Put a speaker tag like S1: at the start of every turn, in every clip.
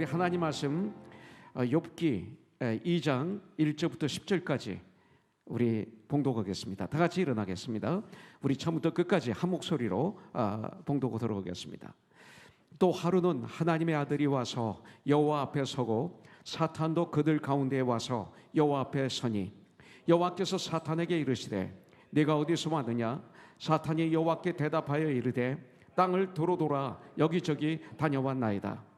S1: 하나님 말씀 욥기 2장 1절부터 10절까지 우리 봉독하겠습니다. 다 같이 일어나겠습니다. 우리 처음부터 끝까지 한 목소리로 봉독하도록 하겠습니다. 또 하루는 하나님의 아들이 와서 여호와 앞에 서고 사탄도 그들 가운데에 와서 여호와 앞에 서니 여호와께서 사탄에게 이르시되 네가 어디서 왔느냐? 사탄이 여호와께 대답하여 이르되 땅을 도로돌아 여기저기 다녀왔나이다.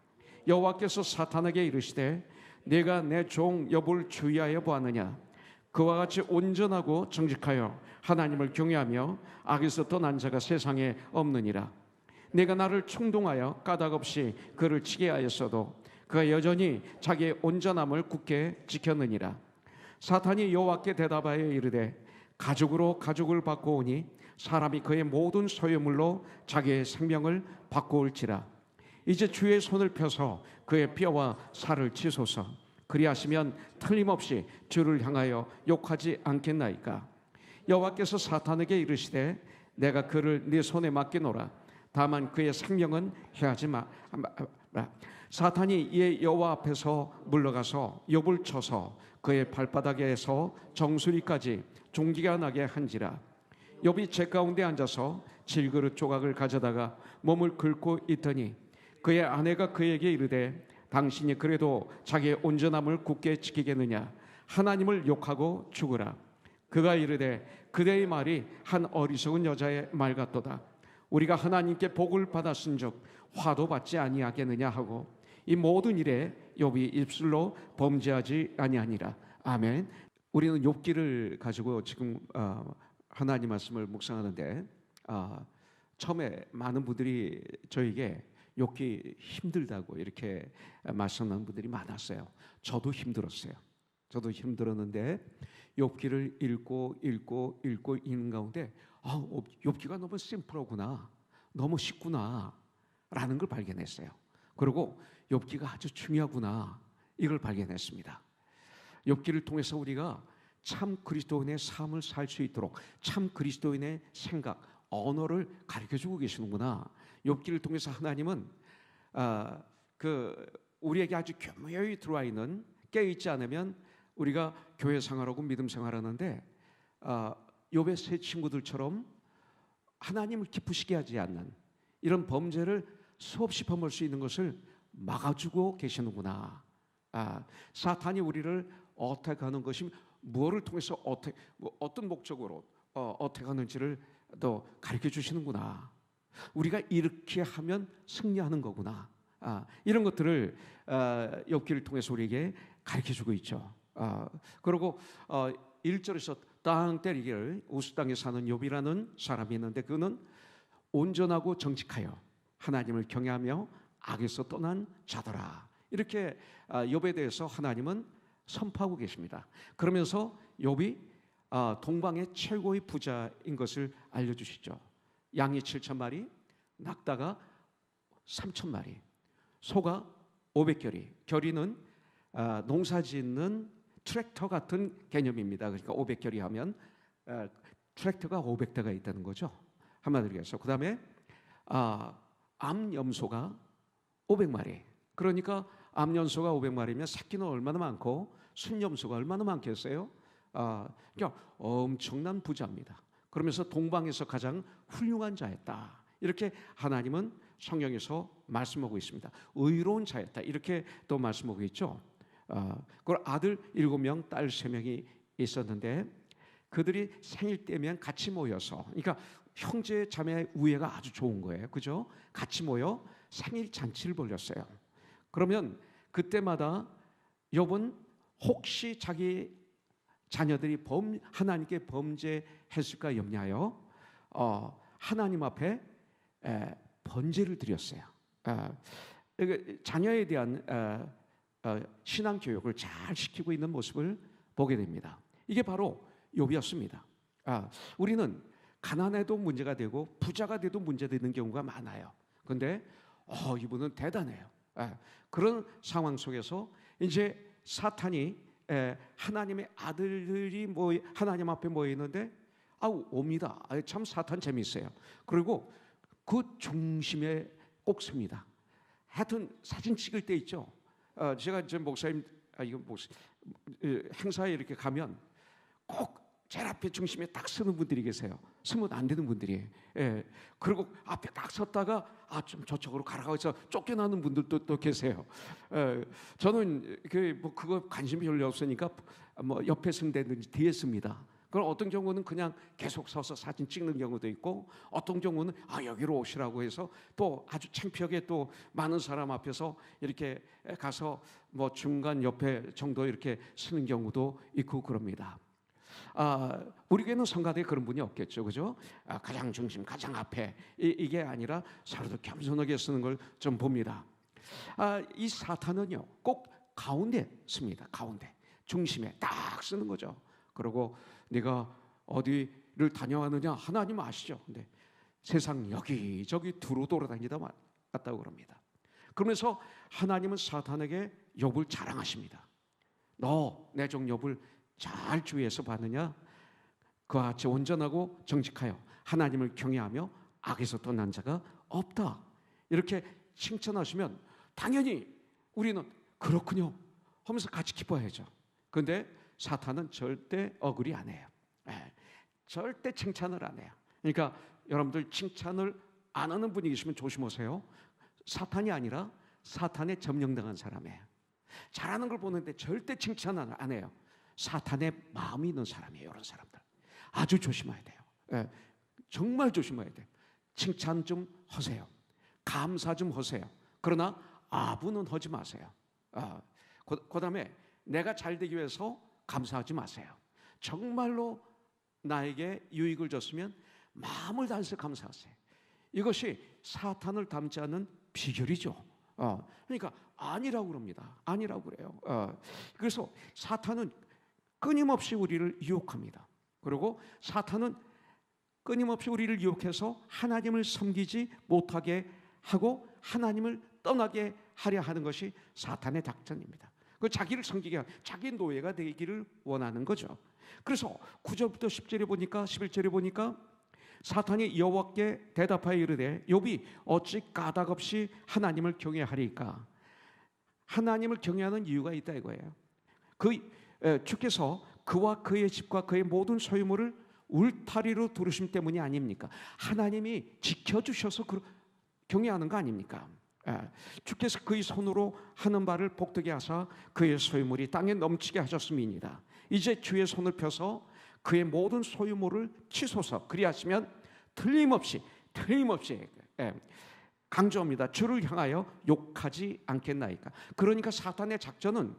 S1: 여호와께서 사탄에게 이르시되 네가 내 종 욥을 주의하여 보았느냐? 그와 같이 온전하고 정직하여 하나님을 경외하며 악에서 떠난 자가 세상에 없느니라. 내가 나를 충동하여 까닭없이 그를 치게 하였어도 그가 여전히 자기의 온전함을 굳게 지켰느니라. 사탄이 여호와께 대답하여 이르되 가죽으로 가죽을 바꾸오니 사람이 그의 모든 소유물로 자기의 생명을 바꾸올지라. 이제 주의 손을 펴서 그의 뼈와 살을 치소서. 그리하시면 틀림없이 주를 향하여 욕하지 않겠나이까. 여호와께서 사탄에게 이르시되 내가 그를 네 손에 맡기노라. 다만 그의 생명은 해하지 마. 사탄이 이에 여호와 앞에서 물러가서 욥을 쳐서 그의 발바닥에서 정수리까지 종기가 나게 한지라. 욥이 제 가운데 앉아서 질그릇 조각을 가져다가 몸을 긁고 있더니 그의 아내가 그에게 이르되 당신이 그래도 자기의 온전함을 굳게 지키겠느냐? 하나님을 욕하고 죽으라. 그가 이르되 그대의 말이 한 어리석은 여자의 말 같도다. 우리가 하나님께 복을 받았은즉 화도 받지 아니하겠느냐 하고 이 모든 일에 욥이 입술로 범죄하지 아니하니라. 아멘. 우리는 욥기를 가지고 지금 하나님 말씀을 묵상하는데 처음에 많은 분들이 저에게 욥기 힘들다고 이렇게 말씀하는 분들이 많았어요. 저도 힘들었어요. 저도 힘들었는데 욥기를 읽고 읽는 가운데 욥기가 너무 심플하구나, 너무 쉽구나 라는 걸 발견했어요. 그리고 욥기가 아주 중요하구나 이걸 발견했습니다. 욥기를 통해서 우리가 참 그리스도인의 삶을 살 수 있도록 참 그리스도인의 생각, 언어를 가르쳐주고 계시는구나. 욥기를 통해서 하나님은 우리에게 아주 교묘히 들어와 있는, 깨어있지 않으면 우리가 교회 생활하고 믿음 생활하는데 욥의 세 친구들처럼 하나님을 기쁘시게 하지 않는 이런 범죄를 수없이 범할 수 있는 것을 막아주고 계시는구나. 사탄이 우리를 어택하는 것이 무엇을 통해서 어떤 목적으로 어택하는지를 또 가르쳐 주시는구나. 우리가 이렇게 하면 승리하는 거구나. 이런 것들을 욥기를 통해서 우리에게 가르쳐 주고 있죠. 그리고 1절에서 땅 때리기를 우스 땅에 사는 욥이라는 사람이 있는데 그는 온전하고 정직하여 하나님을 경외하며 악에서 떠난 자더라. 이렇게 욥에 대해서 하나님은 선포하고 계십니다. 그러면서 욥이 동방의 최고의 부자인 것을 알려주시죠. 양이 7,000마리, 낙타가 3,000마리, 소가 500겨리. 겨리는 농사짓는 트랙터 같은 개념입니다. 그러니까 500겨리 하면 트랙터가 500대가 있다는 거죠. 한마디로 해서. 그 다음에 암염소가 500마리. 그러니까 암염소가 500마리면 새끼는 얼마나 많고 순염소가 얼마나 많겠어요? 그러니까 엄청난 부자입니다. 그러면서 동방에서 가장 훌륭한 자였다. 이렇게 하나님은 성경에서 말씀하고 있습니다. 의로운 자였다. 이렇게 또 말씀하고 있죠. 그걸 아들 7명, 딸 3명이 있었는데 그들이 생일 때면 같이 모여서, 그러니까 형제 자매 우애가 아주 좋은 거예요. 그죠? 같이 모여 생일 잔치를 벌였어요. 그러면 그때마다 욥은 혹시 자기 자녀들이 하나님께 범죄했을까 염려하여 하나님 앞에 번제를 드렸어요. 자녀에 대한 신앙 교육을 잘 시키고 있는 모습을 보게 됩니다. 이게 바로 욥이었습니다. 우리는 가난해도 문제가 되고 부자가 돼도 문제되는 경우가 많아요. 그런데 이분은 대단해요. 그런 상황 속에서 이제 사탄이 하나님의 아들들이 하나님 앞에 모여 있는데 옵니다. 참 사탄 재미있어요. 그리고 그 중심에 꼭 섭니다. 하여튼 사진 찍을 때 있죠. 제가 이제 목사님 행사에 이렇게 가면 꼭 제일 앞에 중심에 딱 서는 분들이 계세요. 서면 안 되는 분들이. 예. 그리고 앞에 딱 섰다가 좀 저쪽으로 가라고 해서 쫓겨나는 분들도 또 계세요. 저는 그거 관심이 별로 없으니까 옆에 서든지 뒤에 씁니다. 그럼 어떤 경우는 그냥 계속 서서 사진 찍는 경우도 있고, 어떤 경우는 여기로 오시라고 해서 또 아주 창피하게 또 많은 사람 앞에서 이렇게 가서 중간 옆에 정도 이렇게 서는 경우도 있고 그럽니다. 우리 교회는 성가대에 그런 분이 없겠죠, 그죠? 가장 중심, 가장 앞에 이게 아니라 서로도 겸손하게 쓰는 걸 좀 봅니다. 이 사탄은요, 꼭 가운데 씁니다. 가운데, 중심에 딱 쓰는 거죠. 그리고 네가 어디를 다녀왔느냐, 하나님 아시죠? 근데 세상 여기저기 두루 돌아다니다 왔다고 그럽니다. 그러면서 하나님은 사탄에게 욥을 자랑하십니다. 너 내 종 욥을 잘 주의해서 봤느냐? 그와 같이 온전하고 정직하여 하나님을 경외하며 악에서 떠난 자가 없다. 이렇게 칭찬하시면 당연히 우리는 그렇군요 하면서 같이 기뻐해야죠. 그런데 사탄은 절대 어그리 안 해요. 절대 칭찬을 안 해요. 그러니까 여러분들 칭찬을 안 하는 분이 계시면 조심하세요. 사탄이 아니라 사탄에 점령당한 사람이에요. 잘하는 걸 보는데 절대 칭찬을 안 해요. 사탄의 마음이 있는 사람이에요. 이런 사람들 아주 조심해야 돼요. 정말 조심해야 돼요. 칭찬 좀 하세요. 감사 좀 하세요. 그러나 아부는 하지 마세요. 그다음에 내가 잘 되기 위해서 감사하지 마세요. 정말로 나에게 유익을 줬으면 마음을 다해서 감사하세요. 이것이 사탄을 닮지 않는 비결이죠. 그러니까 아니라고 그럽니다. 아니라고 그래요. 그래서 사탄은 끊임없이 우리를 유혹합니다. 그리고 사탄은 끊임없이 우리를 유혹해서 하나님을 섬기지 못하게 하고 하나님을 떠나게 하려 하는 것이 사탄의 작전입니다. 그 자기를 섬기게, 자기 노예가 되기를 원하는 거죠. 그래서 9절부터 10절에 보니까, 11절에 보니까 사탄이 여호와께 대답하여 이르되 욥이 어찌 까닭없이 하나님을 경외하리까? 하나님을 경외하는 이유가 있다 이거예요. 주께서 그와 그의 집과 그의 모든 소유물을 울타리로 두르심 때문이 아닙니까? 하나님이 지켜주셔서 경외하는 거 아닙니까? 주께서 그의 손으로 하는 바를 복되게 하사 그의 소유물이 땅에 넘치게 하셨음이니이다. 이제 주의 손을 펴서 그의 모든 소유물을 치소서. 그리하시면 틀림없이 강조합니다. 주를 향하여 욕하지 않겠나이까. 그러니까 사탄의 작전은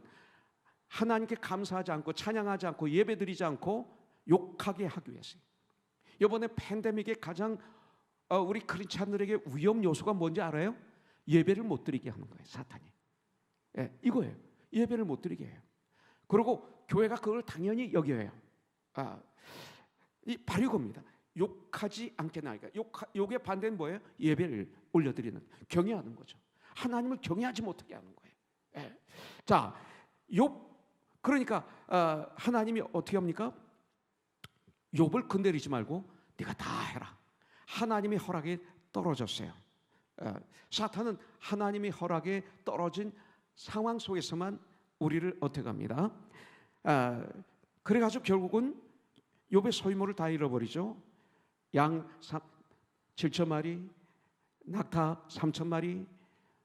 S1: 하나님께 감사하지 않고 찬양하지 않고 예배드리지 않고 욕하게 하기 위해서요. 이번에 팬데믹의 가장 우리 크리스찬들에게 위험 요소가 뭔지 알아요? 예배를 못 드리게 하는 거예요. 사탄이. 이거예요. 예배를 못 드리게 해요. 그리고 교회가 그걸 당연히 여겨요. 바로 이겁니다. 욕하지 않겠나이까. 욕의 반대는 뭐예요? 예배를 올려드리는, 경외하는 거죠. 하나님을 경외하지 못하게 하는 거예요. 자, 그러니까 하나님이 어떻게 합니까? 욥을 건드리지 말고 네가 다 해라. 하나님의 허락에 떨어졌어요. 사탄은 하나님의 허락에 떨어진 상황 속에서만 우리를 어택합니다. 그래가지고 결국은 욥의 소유물을 다 잃어버리죠. 양 7,000마리, 낙타 3,000마리,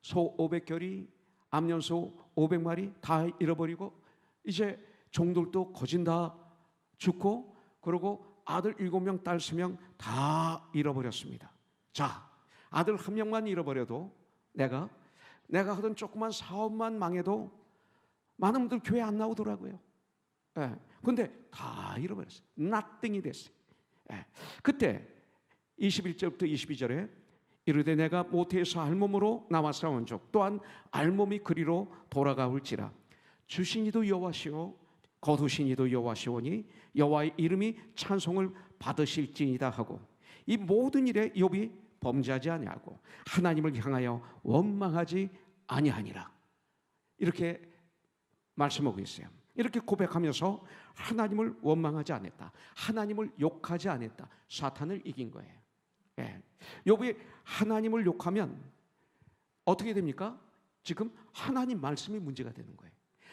S1: 소 500결이, 암염소 500마리 다 잃어버리고, 이제 종들도 거진 다 죽고, 그리고 아들 7명, 딸 3명 다 잃어버렸습니다. 자, 아들 1명만 잃어버려도 내가 하던 조그만 사업만 망해도 많은 분들 교회 안 나오더라고요. 근데 다 잃어버렸어요. nothing이 됐어요. 그때 21절부터 22절에 이르되 내가 모태에서 알몸으로 나와 싸운 적 또한 알몸이 그리로 돌아가올지라. 주신 이도 여호와시오 거두신 이도 여호와시오니 여호와의 이름이 찬송을 받으실지이다 하고, 이 모든 일에 욥이 범죄하지 아니하고 하나님을 향하여 원망하지 아니하니라. 이렇게 말씀하고 있어요. 이렇게 고백하면서 하나님을 원망하지 않았다, 하나님을 욕하지 않았다, 사탄을 이긴 거예요. 욥이 하나님을 욕하면 어떻게 됩니까? 지금 하나님 말씀이 문제가 되는 거예요.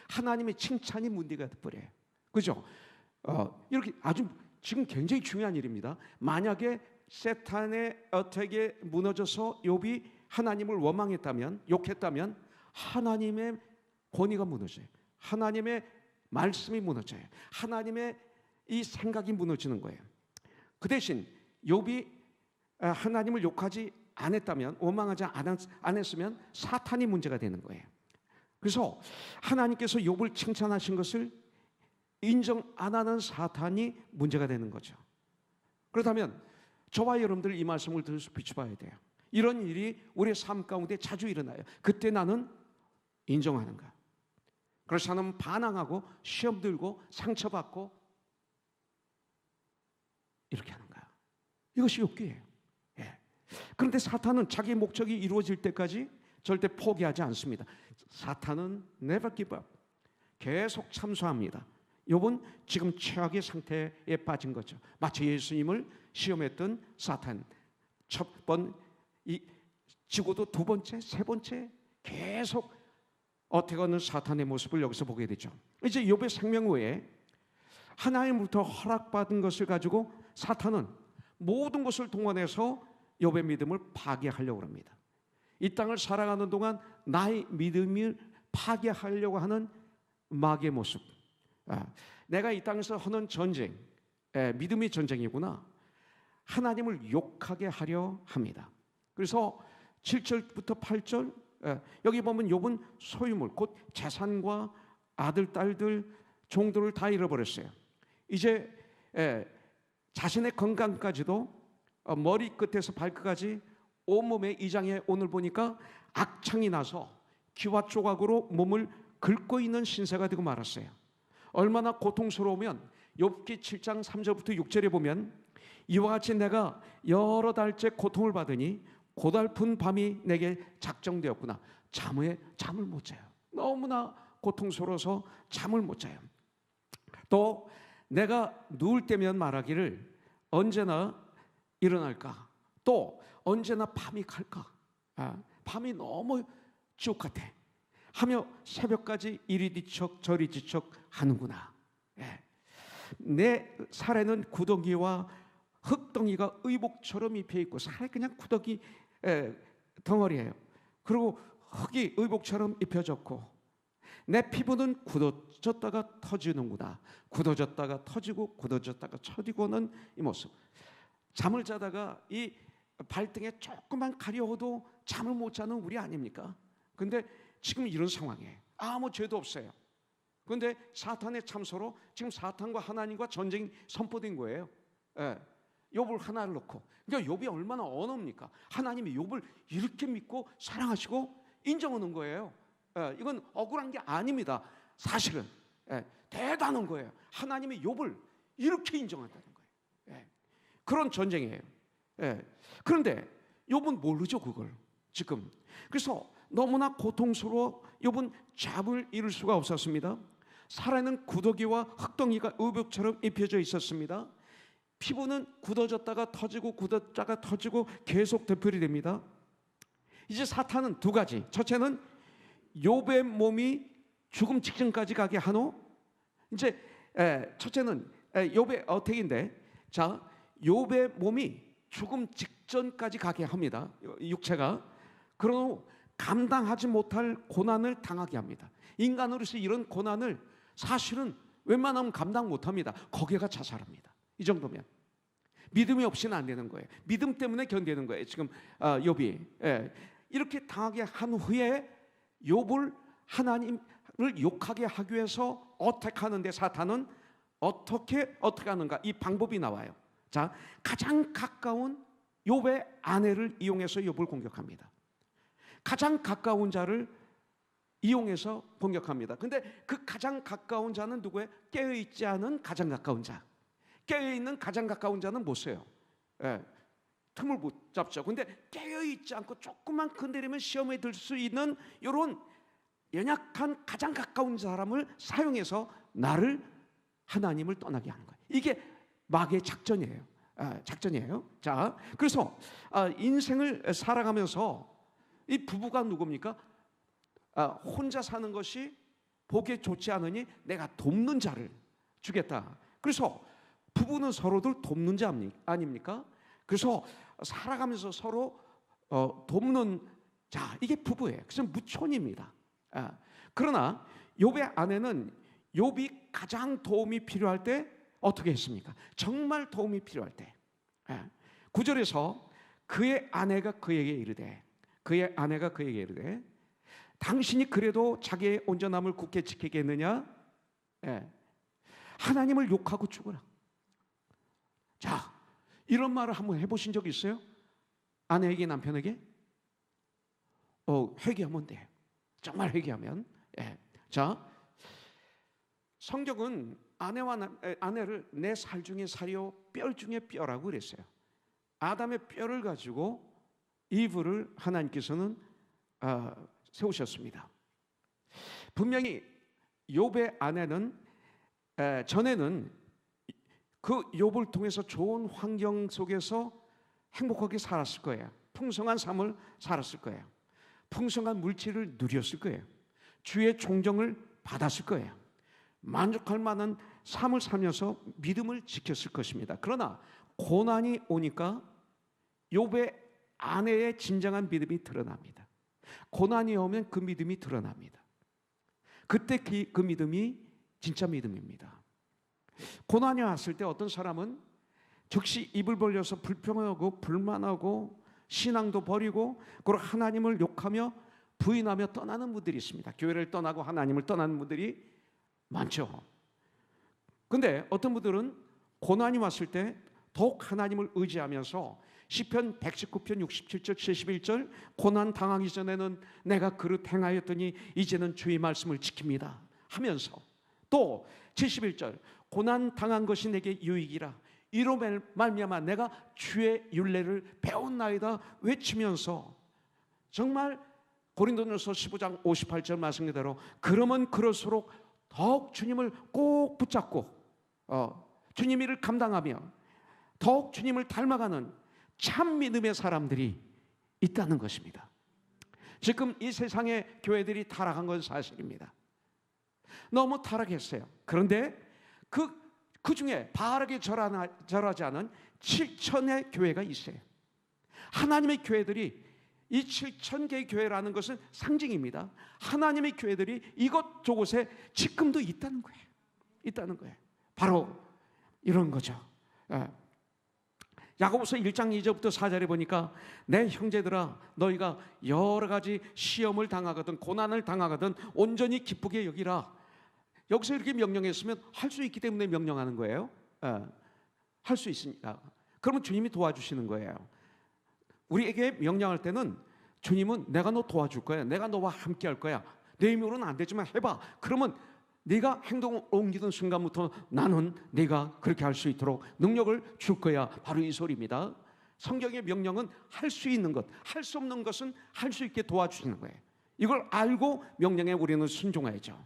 S1: 하나님의 칭찬이 문제가 돼버려요. 그죠? 이렇게 아주 지금 굉장히 중요한 일입니다. 만약에 세탄의 어택에 무너져서 욥이 하나님을 원망했다면, 욕했다면 하나님의 권위가 무너져요. 하나님의 말씀이 무너져요. 하나님의 이 생각이 무너지는 거예요. 그 대신 욥이 하나님을 욕하지 않았다면, 원망하지 않았으면 사탄이 문제가 되는 거예요. 그래서 하나님께서 욥을 칭찬하신 것을 인정 안 하는 사탄이 문제가 되는 거죠. 그렇다면 저와 여러분들 이 말씀을 들어서 비춰봐야 돼요. 이런 일이 우리의 삶 가운데 자주 일어나요. 그때 나는 인정하는가? 그렇지 않으면 반항하고 시험 들고 상처받고 이렇게 하는가? 이것이 욥기예요. 예. 그런데 사탄은 자기 목적이 이루어질 때까지 절대 포기하지 않습니다. 사탄은 never give up. 계속 참소합니다. 욥은 지금 최악의 상태에 빠진 거죠. 마치 예수님을 시험했던 사탄. 첫 번 지고도 두 번째, 세 번째 계속 어태가는 사탄의 모습을 여기서 보게 되죠. 이제 욥의 생명 외에 하나님부터 허락받은 것을 가지고 사탄은 모든 것을 동원해서 욥의 믿음을 파괴하려고 합니다. 이 땅을 살아가는 동안 나의 믿음을 파괴하려고 하는 마귀의 모습. 내가 이 땅에서 하는 전쟁, 믿음의 전쟁이구나. 하나님을 욕하게 하려 합니다. 그래서 7절부터 8절 여기 보면 욥은 소유물, 곧 재산과 아들, 딸들, 종들을 다 잃어버렸어요. 이제 자신의 건강까지도 머리끝에서 발끝까지 온몸에 이장에 오늘 보니까 악창이 나서 기와 조각으로 몸을 긁고 있는 신세가 되고 말았어요. 얼마나 고통스러우면 욥기 7장 3절부터 6절에 보면 이와 같이 내가 여러 달째 고통을 받으니 고달픈 밤이 내게 작정되었구나. 잠을 못 자요. 너무나 고통스러워서 잠을 못 자요. 또 내가 누울 때면 말하기를 언제나 일어날까? 또 언제나 밤이 갈까? 밤이 너무 지옥 같아 하며 새벽까지 이리 뒤척 저리 뒤척 하는구나. 내 살에는 구더기와 흙덩이가 의복처럼 입혀 있고, 살에 그냥 구더기 덩어리예요. 그리고 흙이 의복처럼 입혀졌고 내 피부는 굳어졌다가 터지는구나. 굳어졌다가 터지고 굳어졌다가 터지고는 이 모습. 잠을 자다가 이 발등에 조금만 가려워도 잠을 못 자는 우리 아닙니까? 근데 지금 이런 상황이에요. 아무 죄도 없어요. 그런데 사탄의 참소로 지금 사탄과 하나님과 전쟁이 선포된 거예요. 욥을 하나를 놓고. 그러니까 욥이 얼마나 언어입니까? 하나님이 욥을 이렇게 믿고 사랑하시고 인정하는 거예요. 이건 억울한 게 아닙니다. 사실은 대단한 거예요. 하나님이 욥을 이렇게 인정한다는 거예요. 그런 전쟁이에요. 그런데 욥은 모르죠, 그걸 지금. 그래서 너무나 고통스러워 욥은 잠을 이룰 수가 없었습니다. 살에는 구더기와 흙덩이가 의복처럼 입혀져 있었습니다. 피부는 굳어졌다가 터지고 굳었다가 터지고 계속 되풀이 됩니다. 이제 사탄은 두 가지. 첫째는 욥의 몸이 죽음 직전까지 가게 하노. 이제 첫째는 욥의 어택인데, 자, 욥의 몸이 죽음 직전까지 가게 합니다. 육체가. 그러고 감당하지 못할 고난을 당하게 합니다. 인간으로서 이런 고난을 사실은 웬만하면 감당 못합니다. 거기가 자살합니다. 이 정도면 믿음이 없이는 안 되는 거예요. 믿음 때문에 견디는 거예요. 지금 욥이 이렇게 당하게 한 후에 욥을 하나님을 욕하게 하기 위해서 어택하는데 사탄은 어떻게 하는가? 이 방법이 나와요. 자, 가장 가까운 욥의 아내를 이용해서 욥을 공격합니다. 가장 가까운 자를 이용해서 공격합니다. 근데 그 가장 가까운 자는 누구예요? 깨어있지 않은 가장 가까운 자. 깨어있는 가장 가까운 자는 못 써요. 틈을 못 잡죠. 근데 깨어있지 않고 조금만 건드리면 시험에 들 수 있는 이런 연약한 가장 가까운 사람을 사용해서 나를, 하나님을 떠나게 하는 거예요. 이게 마귀의 작전이에요. 자, 그래서 인생을 살아가면서 이 부부가 누굽니까? 혼자 사는 것이 보기에 좋지 않으니 내가 돕는 자를 주겠다. 그래서 부부는 서로들 돕는 자 아닙니까? 그래서 살아가면서 서로 돕는 자, 이게 부부예요. 그래서 무촌입니다. 그러나 욥의 아내는 욥이 가장 도움이 필요할 때 어떻게 했습니까? 정말 도움이 필요할 때 9절에서 그의 아내가 그에게 이르되 당신이 그래도 자기의 온전함을 굳게 지키겠느냐? 하나님을 욕하고 죽어라. 자, 이런 말을 한번 해보신 적 있어요? 아내에게, 남편에게? 회개하면 돼요. 정말 회개하면. 자, 성경은 아내를 내 살 중에 살이요 뼈 중에 뼈라고 그랬어요. 아담의 뼈를 가지고 이브를 하나님께서는 세우셨습니다. 분명히 욥의 아내는 전에는 그 욥을 통해서 좋은 환경 속에서 행복하게 살았을 거예요. 풍성한 삶을 살았을 거예요. 풍성한 물질을 누렸을 거예요. 주의 존경을 받았을 거예요. 만족할 만한 삶을 살면서 믿음을 지켰을 것입니다. 그러나 고난이 오니까 욥의 아내의 진정한 믿음이 드러납니다. 고난이 오면 그 믿음이 드러납니다. 그때 그 믿음이 진짜 믿음입니다. 고난이 왔을 때 어떤 사람은 즉시 입을 벌려서 불평하고 불만하고 신앙도 버리고 그리고 하나님을 욕하며 부인하며 떠나는 분들이 있습니다. 교회를 떠나고 하나님을 떠나는 분들이 많죠. 근데 어떤 분들은 고난이 왔을 때 더욱 하나님을 의지하면서 시편 119편 67절 71절 고난 당하기 전에는 내가 그릇 행하였더니 이제는 주의 말씀을 지킵니다 하면서 또 71절 고난 당한 것이 내게 유익이라 이로 말미암아 내가 주의 율례를 배웠나이다 외치면서 정말 고린도전서 15장 58절 말씀 그대로 그러면 그럴수록 더욱 주님을 꼭 붙잡고 주님 일을 감당하며 더욱 주님을 닮아가는 참 믿음의 사람들이 있다는 것입니다. 지금 이 세상의 교회들이 타락한 건 사실입니다. 너무 타락했어요. 그런데 그 중에 바르게 절하지 않은 7천의 교회가 있어요. 하나님의 교회들이 이 7,000개의 교회라는 것은 상징입니다. 하나님의 교회들이 이곳저곳에 지금도 있다는 거예요. 바로 이런 거죠. 야고보서 1장 2절부터 4절에 보니까 내 형제들아 너희가 여러 가지 시험을 당하거든 고난을 당하거든 온전히 기쁘게 여기라. 여기서 이렇게 명령했으면 할 수 있기 때문에 명령하는 거예요. 할 수 있으니까. 그러면 주님이 도와주시는 거예요. 우리에게 명령할 때는 주님은 내가 너 도와줄 거야. 내가 너와 함께 할 거야. 내 힘으로는 안 되지만 해봐. 그러면 네가 행동을 옮기는 순간부터 나는 네가 그렇게 할 수 있도록 능력을 줄 거야. 바로 이 소리입니다. 성경의 명령은 할 수 있는 것, 할 수 없는 것은 할 수 있게 도와주시는 거예요. 이걸 알고 명령에 우리는 순종해야죠.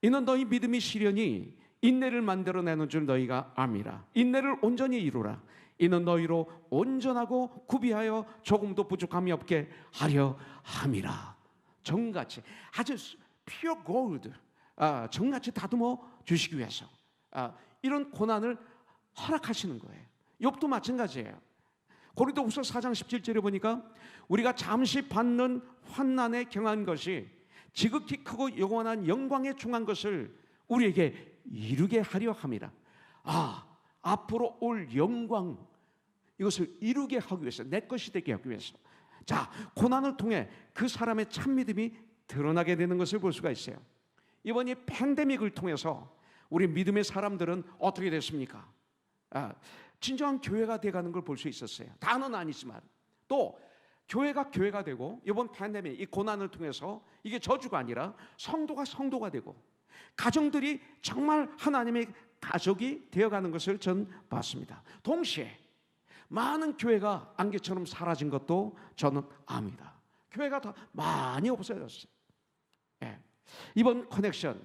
S1: 이는 너희 믿음이 시련이 인내를 만들어내는 줄 너희가 암이라. 인내를 온전히 이루라. 이는 너희로 온전하고 구비하여 조금도 부족함이 없게 하려 함이라. 정같이 아주 pure gold, 정같이 다듬어 주시기 위해서 이런 고난을 허락하시는 거예요. 욥도 마찬가지예요. 고린도후서 4장 17절에 보니까 우리가 잠시 받는 환난에 경한 것이 지극히 크고 영원한 영광에 충한 것을 우리에게 이루게 하려 함이라. 앞으로 올 영광 이것을 이루게 하기 위해서 내 것이 되게 하기 위해서 자 고난을 통해 그 사람의 참 믿음이 드러나게 되는 것을 볼 수가 있어요. 이번 이 팬데믹을 통해서 우리 믿음의 사람들은 어떻게 됐습니까? 진정한 교회가 돼가는 걸 볼 수 있었어요. 다는 아니지만 또 교회가 되고 이번 팬데믹 이 고난을 통해서 이게 저주가 아니라 성도가 되고 가정들이 정말 하나님의 가족이 되어가는 것을 전 봤습니다. 동시에 많은 교회가 안개처럼 사라진 것도 저는 압니다. 교회가 더 많이 없어졌어요. 이번 커넥션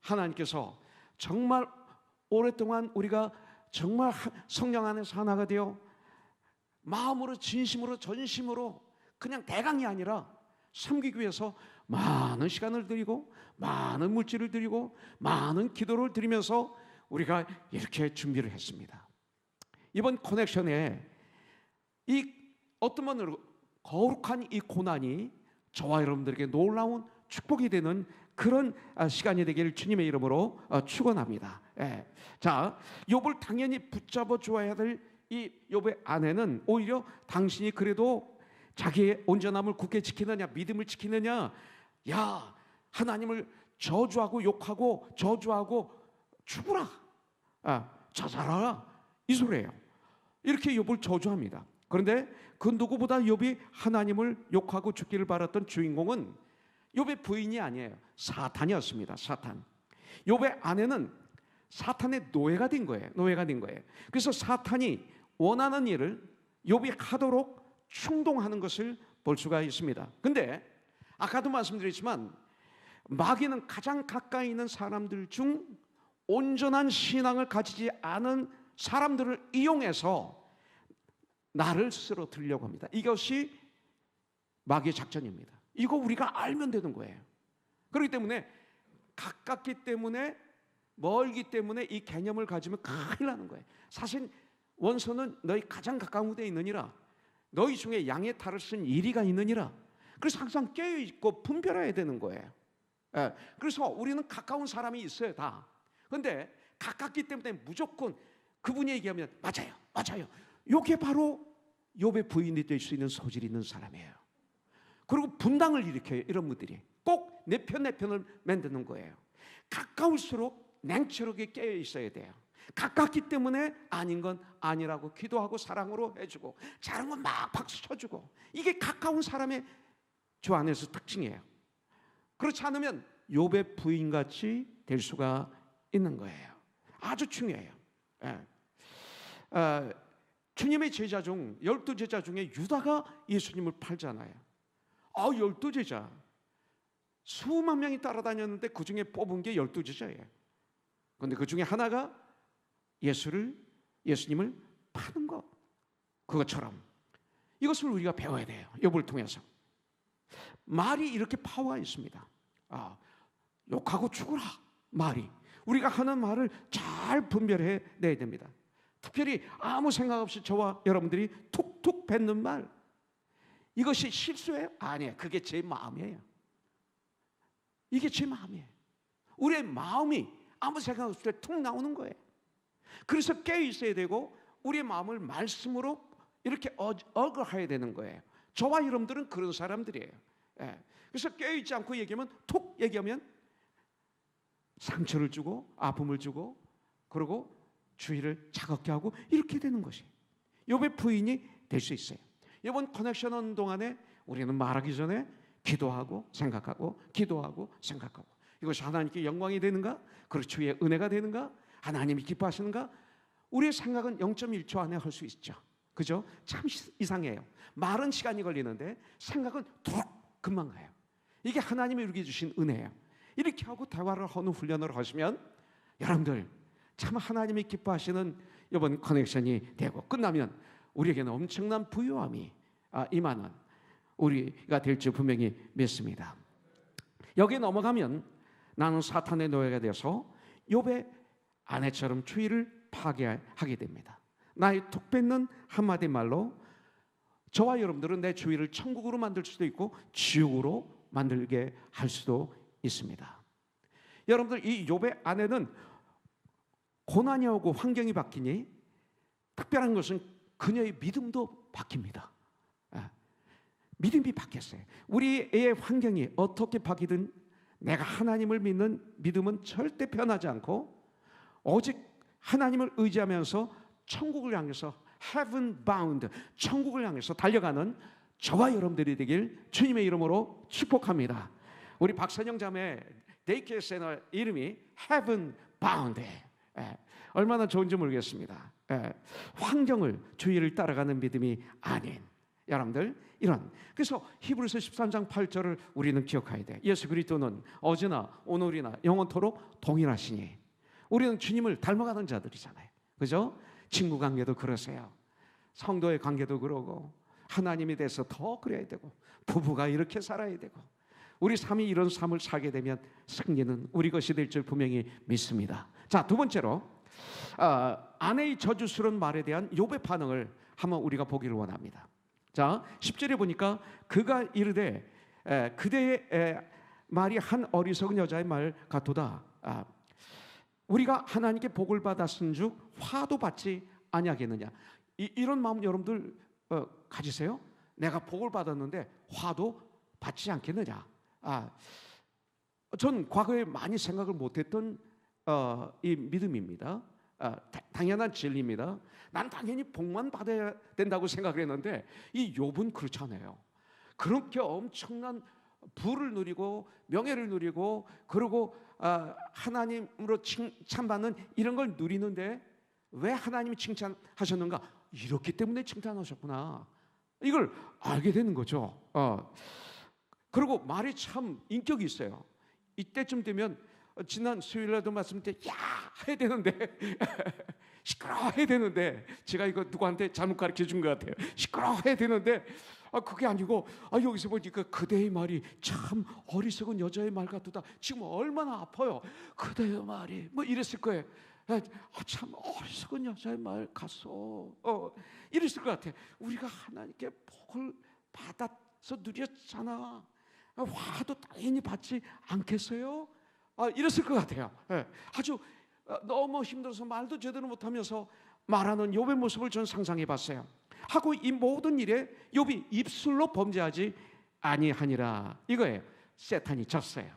S1: 하나님께서 정말 오랫동안 우리가 정말 성령 안에서 하나가 되어 마음으로 진심으로 전심으로 그냥 대강이 아니라 섬기기 위해서 많은 시간을 들이고 많은 물질을 들이고 많은 기도를 드리면서 우리가 이렇게 준비를 했습니다. 이번 커넥션에 이 어떤 면으로 거룩한 이 고난이 저와 여러분들에게 놀라운 축복이 되는 그런 시간이 되기를 주님의 이름으로 축원합니다. 예. 자, 욥을 당연히 붙잡아 줘야 될 이 욥의 아내는 오히려 당신이 그래도 자기의 온전함을 굳게 지키느냐, 믿음을 지키느냐, 야, 하나님을 저주하고 욕하고 저주하고 죽으라, 자살하라, 이 소리예요. 이렇게 욥을 저주합니다. 그런데 그 누구보다 욥이 하나님을 욕하고 죽기를 바랐던 주인공은 욥의 부인이 아니에요. 사탄이었습니다. 사탄. 욥의 아내는 사탄의 노예가 된 거예요. 노예가 된 거예요. 그래서 사탄이 원하는 일을 욥이 하도록 충동하는 것을 볼 수가 있습니다. 근데 아까도 말씀드렸지만 마귀는 가장 가까이 있는 사람들 중 온전한 신앙을 가지지 않은 사람들을 이용해서 나를 쓰러뜨리려고 합니다. 이것이 마귀의 작전입니다. 이거 우리가 알면 되는 거예요. 그렇기 때문에 가깝기 때문에, 멀기 때문에 이 개념을 가지면 큰일 나는 거예요. 사실 원수는 너희 가장 가까운 데에 있느니라, 너희 중에 양의 탈을 쓴 이리가 있느니라. 그래서 항상 깨어있고 분별해야 되는 거예요. 그래서 우리는 가까운 사람이 있어요, 다. 그런데 가깝기 때문에 무조건 그분이 얘기하면 맞아요, 맞아요. 이게 바로 욥의 부인이 될 수 있는 소질이 있는 사람이에요. 그리고 분당을 일으켜요. 이런 분들이 꼭 내 편을 만드는 거예요. 가까울수록 냉철하게 깨어 있어야 돼요. 가깝기 때문에 아닌 건 아니라고 기도하고 사랑으로 해주고, 잘한 건 막 박수 쳐주고, 이게 가까운 사람의 주 안에서 특징이에요. 그렇지 않으면 욥의 부인같이 될 수가 있는 거예요. 아주 중요해요. 주님의 제자 중 12제자 중에 유다가 예수님을 팔잖아요. 12제자 수만 명이 따라다녔는데 그 중에 뽑은 게 12제자예요. 그런데 그 중에 하나가 예수님을 파는 것, 그것처럼 이것을 우리가 배워야 돼요. 욥을 통해서. 말이 이렇게 파워가 있습니다. 욕하고 죽어라, 말이. 우리가 하는 말을 잘 분별해 내야 됩니다. 특별히 아무 생각 없이 저와 여러분들이 툭툭 뱉는 말, 이것이 실수예요? 아니에요. 그게 제 마음이에요. 이게 제 마음이에요. 우리의 마음이 아무 생각 없을 때 툭 나오는 거예요. 그래서 깨어 있어야 되고 우리의 마음을 말씀으로 이렇게 어거해야 되는 거예요. 저와 여러분들은 그런 사람들이에요. 그래서 깨어 있지 않고 얘기하면, 툭 얘기하면 상처를 주고 아픔을 주고, 그리고 주의를 차갑게 하고, 이렇게 되는 것이 욥의 부인이 될 수 있어요. 이번 커넥션 하는 동안에 우리는 말하기 전에 기도하고 생각하고, 기도하고 생각하고, 이것이 하나님께 영광이 되는가? 그리고 주의 은혜가 되는가? 하나님이 기뻐하시는가? 우리의 생각은 0.1초 안에 할 수 있죠. 그죠? 참 이상해요. 말은 시간이 걸리는데 생각은 툭 금방 가요. 이게 하나님이 우리에게 주신 은혜예요. 이렇게 하고 대화를 하는 훈련을 하시면 여러분들 참 하나님이 기뻐하시는 이번 커넥션이 되고, 끝나면 우리에게는 엄청난 부유함이 임하는 우리가 될 줄 분명히 믿습니다. 여기에 넘어가면 나는 사탄의 노예가 되어서 욥의 아내처럼 주의를 파괴하게 됩니다. 나의 툭 뱉는 한마디 말로 저와 여러분들은 내 주위를 천국으로 만들 수도 있고 지옥으로 만들게 할 수도 있습니다. 여러분들, 이 욥의 아내는 고난이 오고 환경이 바뀌니 특별한 것은 그녀의 믿음도 바뀝니다. 믿음이 바뀌었어요. 우리의 환경이 어떻게 바뀌든 내가 하나님을 믿는 믿음은 절대 변하지 않고 오직 하나님을 의지하면서 천국을 향해서 heaven bound, 천국을 향해서 달려가는 저와 여러분들이 되길 주님의 이름으로 축복합니다. 우리 박선영 자매 데이케어 센터 이름이 heaven bound. 얼마나 좋은지 모르겠습니다. 환경을, 주의를 따라가는 믿음이 아닌 여러분들, 이런. 그래서 히브리서 13장 8절을 우리는 기억해야 돼. 예수 그리스도는 어제나 오늘이나 영원토록 동일하시니. 우리는 주님을 닮아가는 자들이잖아요. 그죠? 친구 관계도 그러세요. 성도의 관계도 그러고, 하나님에 대해서 더 그래야 되고, 부부가 이렇게 살아야 되고, 우리 삶이 이런 삶을 살게 되면 승리는 우리 것이 될 줄 분명히 믿습니다. 자, 두 번째로 아내의 저주스러운 말에 대한 욥의 반응을 한번 우리가 보기를 원합니다. 자, 10절에 보니까 그가 이르되 그대의 말이 한 어리석은 여자의 말 같도다. 우리가 하나님께 복을 받았은즉 화도 받지 아니하겠느냐. 이런 마음 여러분들 가지세요? 내가 복을 받았는데 화도 받지 않겠느냐. 전 과거에 많이 생각을 못했던 이 믿음입니다. 당연한 진리입니다. 난 당연히 복만 받아야 된다고 생각을 했는데 이 욥은 그렇잖아요. 그렇게 엄청난 부를 누리고 명예를 누리고 그리고 하나님으로 칭찬받는 이런 걸 누리는데 왜 하나님이 칭찬하셨는가? 이렇기 때문에 칭찬하셨구나. 이걸 알게 되는 거죠. 그리고 말이 참 인격이 있어요. 이때쯤 되면 지난 수요일에도 말씀드릴 때 야 해야 되는데 시끄러워 해야 되는데 제가 이거 누구한테 잘못 가르쳐 준 것 같아요. 시끄러워 해야 되는데 그게 아니고 여기서 보니까 그대의 말이 참 어리석은 여자의 말 같도다. 지금 얼마나 아파요. 그대의 말이 뭐 이랬을 거예요. 참 어리석은 여자의 말 같소. 이랬을 것 같아. 우리가 하나님께 복을 받아서 누렸잖아. 화도 당연히 받지 않겠어요? 이랬을 것 같아요. 아주 너무 힘들어서 말도 제대로 못하면서 말하는 욥의 모습을 저는 상상해 봤어요. 하고 이 모든 일에 욥이 입술로 범죄하지 아니하니라 이거예요. 세탄이 졌어요.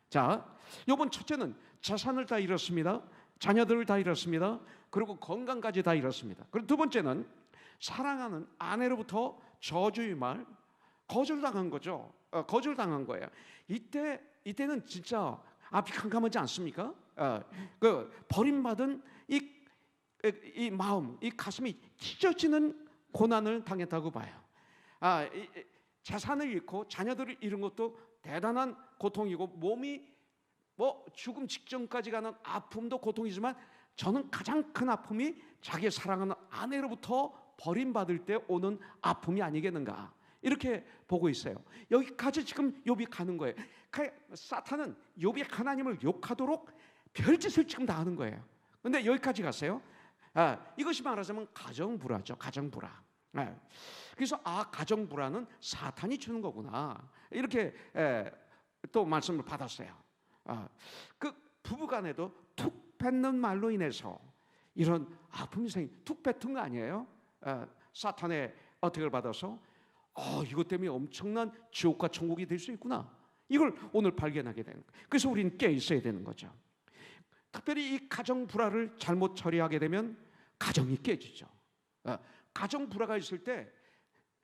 S1: 자, 욥은 첫째는 재산을 다 잃었습니다. 자녀들을 다 잃었습니다. 그리고 건강까지 다 잃었습니다. 그리고 두 번째는 사랑하는 아내로부터 저주의 말 거절당한 거죠. 거절당한 거예요. 이때는 진짜 앞이 캄캄하지 않습니까? 그 버림받은 이 마음, 이 가슴이 찢어지는 고난을 당했다고 봐요. 재산을 잃고 자녀들을 잃은 것도 대단한 고통이고 몸이 뭐 죽음 직전까지 가는 아픔도 고통이지만 저는 가장 큰 아픔이 자기 사랑하는 아내로부터 버림받을 때 오는 아픔이 아니겠는가 이렇게 보고 있어요. 여기까지 지금 욥이 가는 거예요. 사탄은 욥이 하나님을 욕하도록 별짓을 지금 다 하는 거예요. 그런데 여기까지 갔어요. 이것이 말하자면 가정불화죠. 가정불화. 그래서 가정불화는 사탄이 주는 거구나 이렇게 또 말씀을 받았어요. 그 부부간에도 툭 뱉는 말로 인해서 이런 아픔이 툭 뱉은 거 아니에요? 사탄의 어택을 받아서 이것 때문에 엄청난 지옥과 천국이 될 수 있구나. 이걸 오늘 발견하게 되는 거예요. 그래서 우리는 깨 있어야 되는 거죠. 특별히 이 가정 불화를 잘못 처리하게 되면 가정이 깨지죠. 가정 불화가 있을 때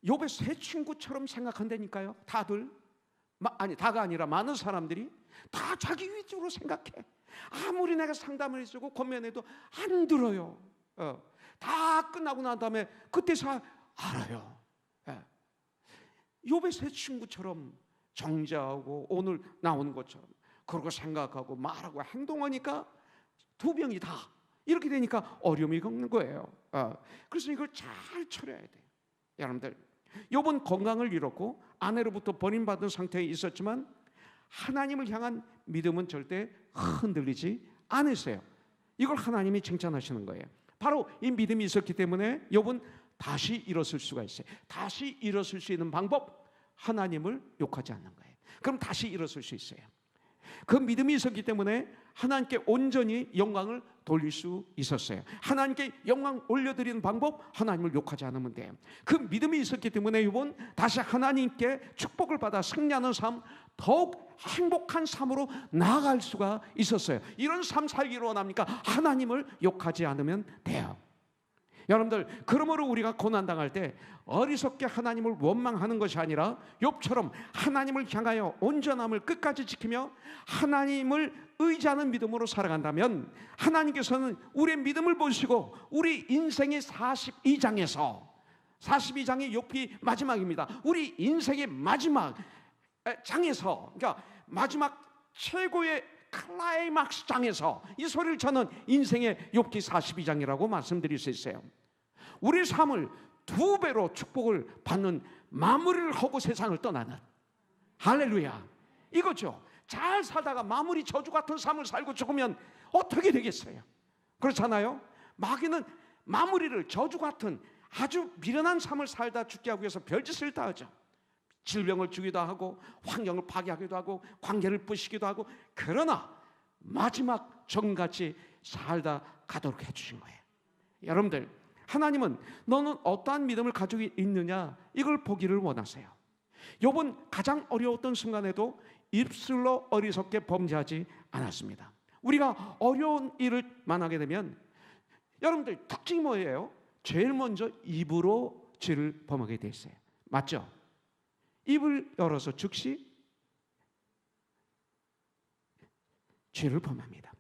S1: 욥의 새 친구처럼 생각한다니까요. 다가 아니라 많은 사람들이 다 자기 위주로 생각해. 아무리 내가 상담을 해주고 권면해도 안 들어요. 다 끝나고 난 다음에 그때서 알아요. 욥의 새 친구처럼 정죄하고 오늘 나오는 것처럼 그러고 생각하고 말하고 행동하니까 두 병이 다 이렇게 되니까 어려움이 겪는 거예요. 그래서 이걸 잘 처리해야 돼요. 여러분들, 욥은 건강을 잃었고 아내로부터 버림받은 상태에 있었지만 하나님을 향한 믿음은 절대 흔들리지 않았어요. 이걸 하나님이 칭찬하시는 거예요. 바로 이 믿음이 있었기 때문에 욥은 다시 일어설 수가 있어요. 다시 일어설 수 있는 방법, 하나님을 욕하지 않는 거예요. 그럼 다시 일어설 수 있어요. 그 믿음이 있었기 때문에 하나님께 온전히 영광을 돌릴 수 있었어요. 하나님께 영광 올려드리는 방법, 하나님을 욕하지 않으면 돼요. 그 믿음이 있었기 때문에 욥은 다시 하나님께 축복을 받아 승리하는 삶, 더욱 행복한 삶으로 나아갈 수가 있었어요. 이런 삶 살기를 원합니까? 하나님을 욕하지 않으면 돼요. 여러분들, 그러므로 우리가 고난당할 때 어리석게 하나님을 원망하는 것이 아니라 욥처럼 하나님을 향하여 온전함을 끝까지 지키며 하나님을 의지하는 믿음으로 살아간다면 하나님께서는 우리의 믿음을 보시고 우리 인생의 42장이 욥이 마지막입니다. 우리 인생의 마지막 장에서, 그러니까 마지막 최고의 클라이막스 장에서 이 소리를 저는 인생의 욥기 42장이라고 말씀드릴 수 있어요. 우리 삶을 2배로 축복을 받는 마무리를 하고 세상을 떠나는, 할렐루야, 이거죠. 잘 살다가 마무리 저주 같은 삶을 살고 죽으면 어떻게 되겠어요? 그렇잖아요. 마귀는 마무리를 저주 같은 아주 미련한 삶을 살다 죽게 하기 위해서 별짓을 다 하죠. 질병을 주기도 하고 환경을 파괴하기도 하고 관계를 부시기도 하고, 그러나 마지막 정같이 살다 가도록 해주신 거예요. 여러분들, 하나님은 너는 어떠한 믿음을 가지고 있느냐, 이걸 보기를 원하세요. 욥은 가장 어려웠던 순간에도 입술로 어리석게 범죄하지 않았습니다. 우리가 어려운 일을 만나게 되면 여러분들 특징이 뭐예요? 제일 먼저 입으로 죄를 범하게 돼 있어요. 맞죠? 입을 열어서 즉시 죄를 범합니다.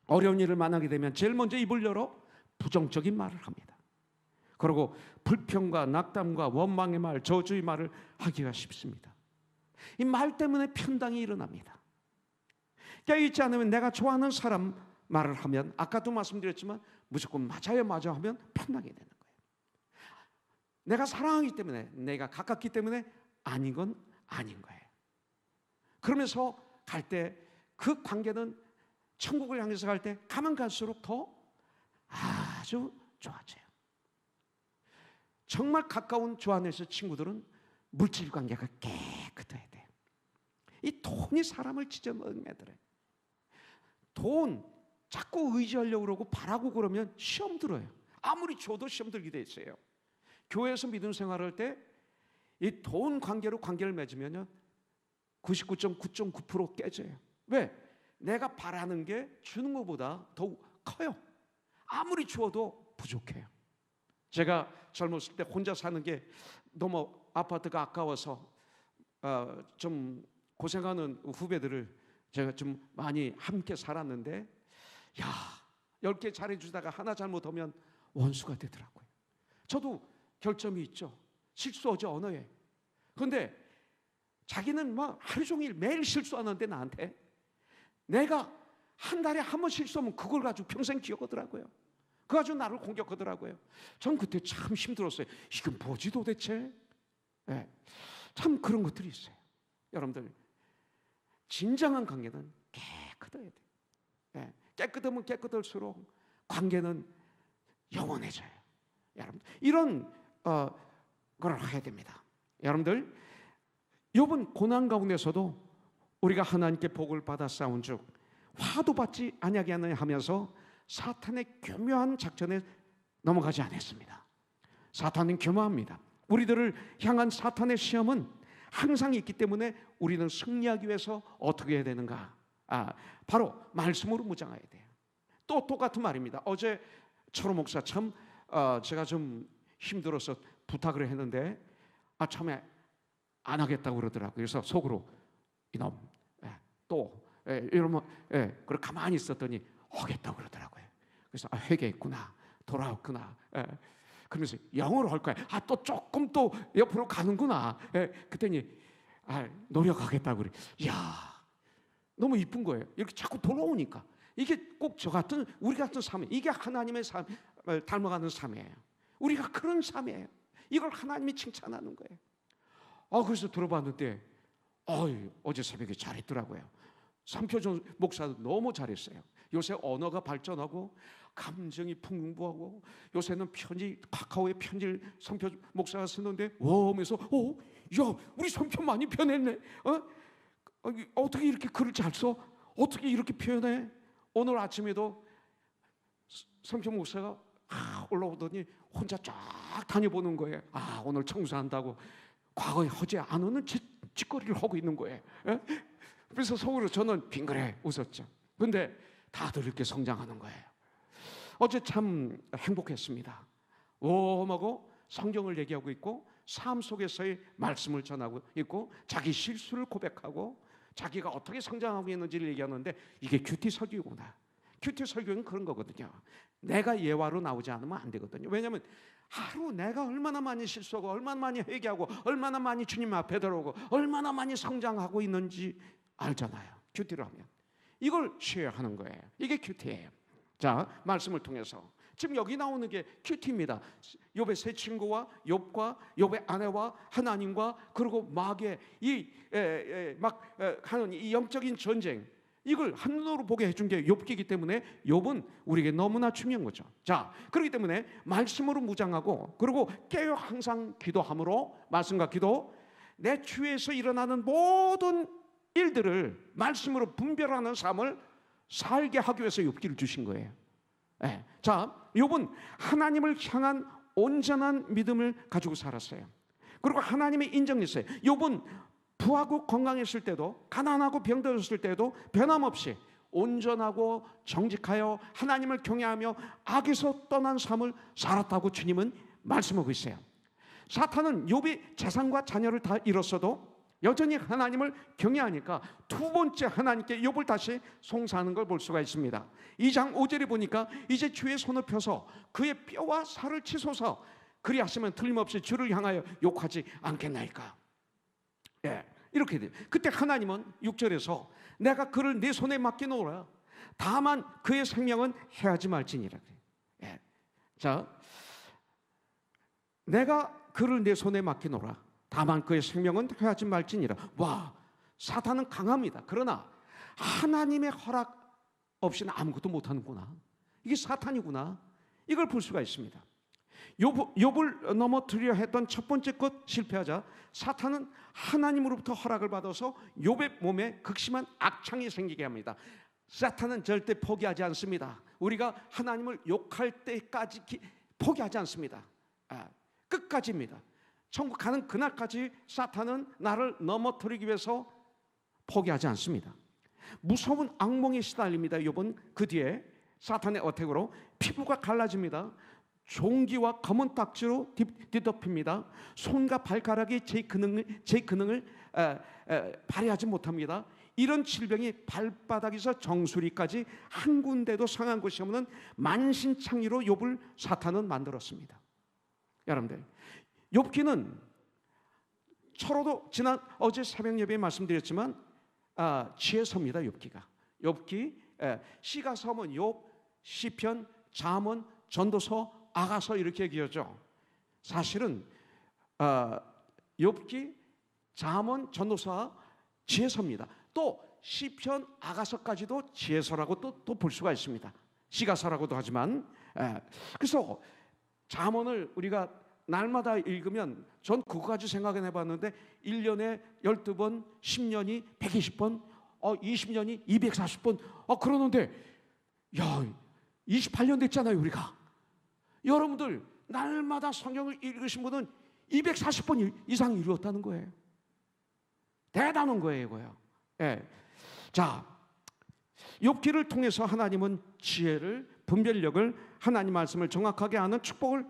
S1: 어려운 일을 만나게 되면 제일 먼저 입을 열어 부정적인 말을 합니다. 그리고 불평과 낙담과 원망의 말, 저주의 말을 하기가 쉽습니다. 이 말 때문에 편당이 일어납니다. 깨어있지 않으면 내가 좋아하는 사람 말을 하면, 아까도 말씀드렸지만 무조건 맞아요 맞아 하면 편당이 되는 거예요. 내가 사랑하기 때문에, 내가 가깝기 때문에 아닌 건 아닌 거예요. 그러면서 갈 때 그 관계는 천국을 향해서 갈 때 가면 갈수록 더 아주 좋아져요. 정말 가까운 주 안에서 친구들은 물질 관계가 깨끗해야 돼요. 이 돈이 사람을 찢어먹는 애들은, 돈 자꾸 의지하려고 그러고 바라고 그러면 시험 들어요. 아무리 줘도 시험 들게 돼 있어요. 교회에서 믿음 생활할 때 이 돈 관계로 관계를 맺으면요 99.9% 깨져요. 왜? 내가 바라는 게 주는 것보다 더 커요. 아무리 주어도 부족해요. 제가 젊었을 때 혼자 사는 게 너무 아파트가 아까워서 좀 고생하는 후배들을 제가 좀 많이 함께 살았는데, 10개 잘해주다가 하나 잘못하면 원수가 되더라고요. 저도 결점이 있죠. 실수하죠, 언어에. 그런데 자기는 막 하루 종일 매일 실수하는데 나한테, 내가 한 달에 한 번 실수하면 그걸 가지고 평생 기억하더라고요. 그거 가지고 나를 공격하더라고요. 전 그때 참 힘들었어요. 이게 뭐지 도대체? 네. 참 그런 것들이 있어요. 여러분들, 진정한 관계는 깨끗해야 돼요. 네. 깨끗하면 깨끗할수록 관계는 영원해져요. 여러분, 이런 걸 해야 됩니다. 여러분들, 욥은 고난 가운데서도 우리가 하나님께 복을 받아 싸운즉 화도 받지 아니하게 하면서 사탄의 교묘한 작전에 넘어가지 않았습니다. 사탄은 교묘합니다. 우리들을 향한 사탄의 시험은 항상 있기 때문에 우리는 승리하기 위해서 어떻게 해야 되는가? 바로 말씀으로 무장해야 돼요. 또 똑같은 말입니다. 어제 철호 목사 참 제가 좀 힘들어서 부탁을 했는데 처음에 안 하겠다고 그러더라고요. 그래서 속으로 이놈 또 이러면 그걸 가만히 있었더니 하겠다고 그러더라고요. 그래서 회개했구나, 돌아왔구나. 그러면서 영어로 할 거야. 또 조금 또 옆으로 가는구나. 그랬더니 노력하겠다고 그래. 이야, 너무 이쁜 거예요. 이렇게 자꾸 돌아오니까. 이게 꼭 저 같은, 우리 같은 삶이에요. 이게 하나님의 삶을 닮아가는 삶이에요. 우리가 그런 삶이에요. 이걸 하나님이 칭찬하는 거예요. 그래서 들어봤는데 어제 새벽에 잘했더라고요. 삼표전 목사도 너무 잘했어요. 요새 언어가 발전하고 감정이 풍부하고, 요새는 카카오에 편지를 삼표 목사가 쓰는데 와 하면서 야 우리 삼표 많이 변했네. 어떻게 이렇게 글을 잘 써? 어떻게 이렇게 표현해? 오늘 아침에도 삼표 목사가 올라오더니 혼자 쫙 다녀보는 거예요. 오늘 청소한다고 과거에 하지 않은 짓거리를 하고 있는 거예요. 그래서 속으로 저는 빙그레 웃었죠. 근데 다들 이렇게 성장하는 거예요. 어제 참 행복했습니다. 웜하고 성경을 얘기하고 있고, 삶 속에서의 말씀을 전하고 있고, 자기 실수를 고백하고 자기가 어떻게 성장하고 있는지를 얘기하는데, 이게 큐티 설교구나. 큐티 설교는 그런 거거든요. 내가 예화로 나오지 않으면 안 되거든요. 왜냐하면 하루 내가 얼마나 많이 실수하고 얼마나 많이 회개하고 얼마나 많이 주님 앞에 들어오고 얼마나 많이 성장하고 있는지 알잖아요. 큐티를 하면 이걸 쉐어하는 거예요. 이게 큐티예요. 자, 말씀을 통해서 지금 여기 나오는 게 큐티입니다. 욥의 세 친구와 욥과 욥의 아내와 하나님과 그리고 마귀의 막 하는 이 영적인 전쟁, 이걸 한눈으로 보게 해준 게 욥기이기 때문에 욥은 우리에게 너무나 중요한 거죠. 자, 그렇기 때문에 말씀으로 무장하고 그리고 깨어 항상 기도함으로, 말씀과 기도, 내 주위에서 일어나는 모든 일들을 말씀으로 분별하는 삶을 살게 하기 위해서 욥기를 주신 거예요. 네. 자, 욥은 하나님을 향한 온전한 믿음을 가지고 살았어요. 그리고 하나님의 인정했어요. 욥은 부하고 건강했을 때도, 가난하고 병들었을 때도 변함없이 온전하고 정직하여 하나님을 경외하며 악에서 떠난 삶을 살았다고 주님은 말씀하고 있어요. 사탄은 욥이 재산과 자녀를 다 잃었어도 여전히 하나님을 경외하니까 두 번째 하나님께 욥을 다시 송사하는 걸 볼 수가 있습니다. 2장 5절에 보니까 이제 주의 손을 펴서 그의 뼈와 살을 치소서, 그리하시면 틀림없이 주를 향하여 욕하지 않겠나이까. 예, 이렇게 돼요. 그때 하나님은 6절에서 내가 그를 내 손에 맡기노라, 다만 그의 생명은 해하지 말지니라. 예. 자, 내가 그를 내 손에 맡기노라, 다만 그의 생명은 해하지 말지니라. 와, 사탄은 강합니다. 그러나 하나님의 허락 없이는 아무것도 못하는구나. 이게 사탄이구나. 이걸 볼 수가 있습니다. 욥을 넘어뜨려 했던 첫 번째 것 실패하자 사탄은 하나님으로부터 허락을 받아서 욥의 몸에 극심한 악창이 생기게 합니다. 사탄은 절대 포기하지 않습니다. 우리가 하나님을 욕할 때까지 포기하지 않습니다. 끝까지입니다. 천국 가는 그날까지 사탄은 나를 넘어뜨리기 위해서 포기하지 않습니다. 무서운 악몽에 시달립니다. 욥은 그 뒤에 사탄의 어택으로 피부가 갈라집니다. 종기와 검은 딱지로 뒤덮입니다. 손과 발가락이 제 기능을 발휘하지 못합니다. 이런 질병이 발바닥에서 정수리까지 한 군데도 상한 곳이 없는 만신창이로 욥을 사탄은 만들었습니다. 여러분들, 욥기는 서로도 지난 어제 새벽 예배에 말씀드렸지만 지혜서입니다. 욥기가. 욥기, 시가서문, 욥, 시편, 잠언, 전도서, 아가서 이렇게 얘기하죠. 사실은 욥기, 잠언, 전도서, 지혜서입니다. 또 시편, 아가서까지도 지혜서라고 또 볼 수가 있습니다. 시가서라고도 하지만, 그래서 잠언을 우리가 날마다 읽으면 전 그거 가지고 생각해 봤는데 1년에 12번, 10년이 120번, 20년이 240번 그러는데 야, 28년 됐잖아요 우리가. 여러분들 날마다 성경을 읽으신 분은 240번 이상 읽었다는 거예요. 대단한 거예요 이거요. 예. 자, 욥기를 통해서 하나님은 지혜를, 분별력을, 하나님 말씀을 정확하게 아는 축복을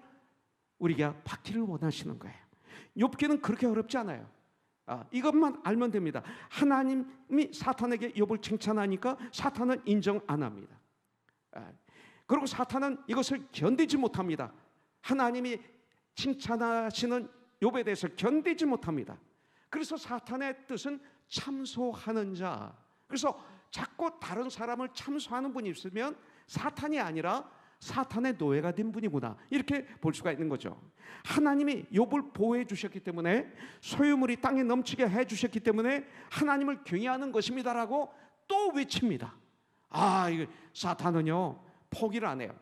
S1: 우리가 받기를 원하시는 거예요. 욥기는 그렇게 어렵지 않아요. 이것만 알면 됩니다. 하나님이 사탄에게 욥을 칭찬하니까 사탄은 인정 안 합니다. 그리고 사탄은 이것을 견디지 못합니다. 하나님이 칭찬하시는 욥에 대해서 견디지 못합니다. 그래서 사탄의 뜻은 참소하는 자. 그래서 자꾸 다른 사람을 참소하는 분이 있으면 사탄이 아니라 사탄의 노예가 된 분이구나, 이렇게 볼 수가 있는 거죠. 하나님이 욥을 보호해 주셨기 때문에, 소유물이 땅에 넘치게 해 주셨기 때문에 하나님을 경외하는 것입니다라고 또 외칩니다. 이거 사탄은요 포기를 안 해요.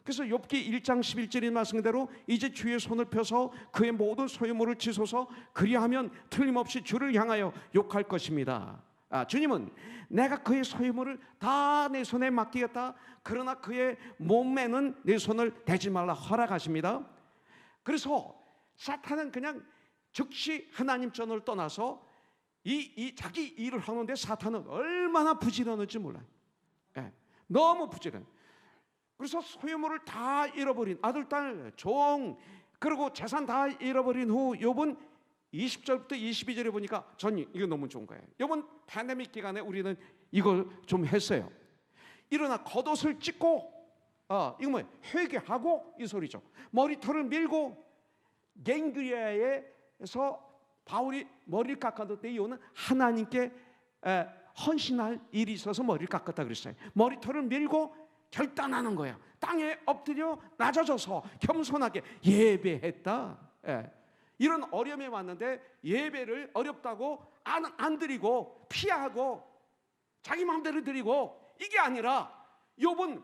S1: 그래서 욥기 1장 11절인 말씀대로 이제 주의 손을 펴서 그의 모든 소유물을 치소서, 그리하면 틀림없이 주를 향하여 욕할 것입니다. 주님은 내가 그의 소유물을 다 내 손에 맡기겠다, 그러나 그의 몸매는 내 손을 대지 말라 허락하십니다. 그래서 사탄은 그냥 즉시 하나님 전을 떠나서 자기 일을 하는데 사탄은 얼마나 부지런한지 몰라요. 너무 부지런. 그래서 소유물을 다 잃어버린 아들, 딸, 종, 그리고 재산 다 잃어버린 후 욥은 20절부터 22절에 보니까 전 이거 너무 좋은 거예요. 이번 팬데믹 기간에 우리는 이걸 좀 했어요. 일어나 겉옷을 찢고 이거 뭐예요? 회개하고 이 소리죠. 머리털을 밀고, 갱그리아에서 바울이 머리를 깎았을 때 이유는 하나님께 헌신할 일이 있어서 머리를 깎았다 그랬어요. 머리털을 밀고 결단하는 거예요. 땅에 엎드려 낮아져서 겸손하게 예배했다. 예. 이런 어려움이 왔는데 예배를 어렵다고 안 드리고 피하고 자기 마음대로 드리고 이게 아니라 욥은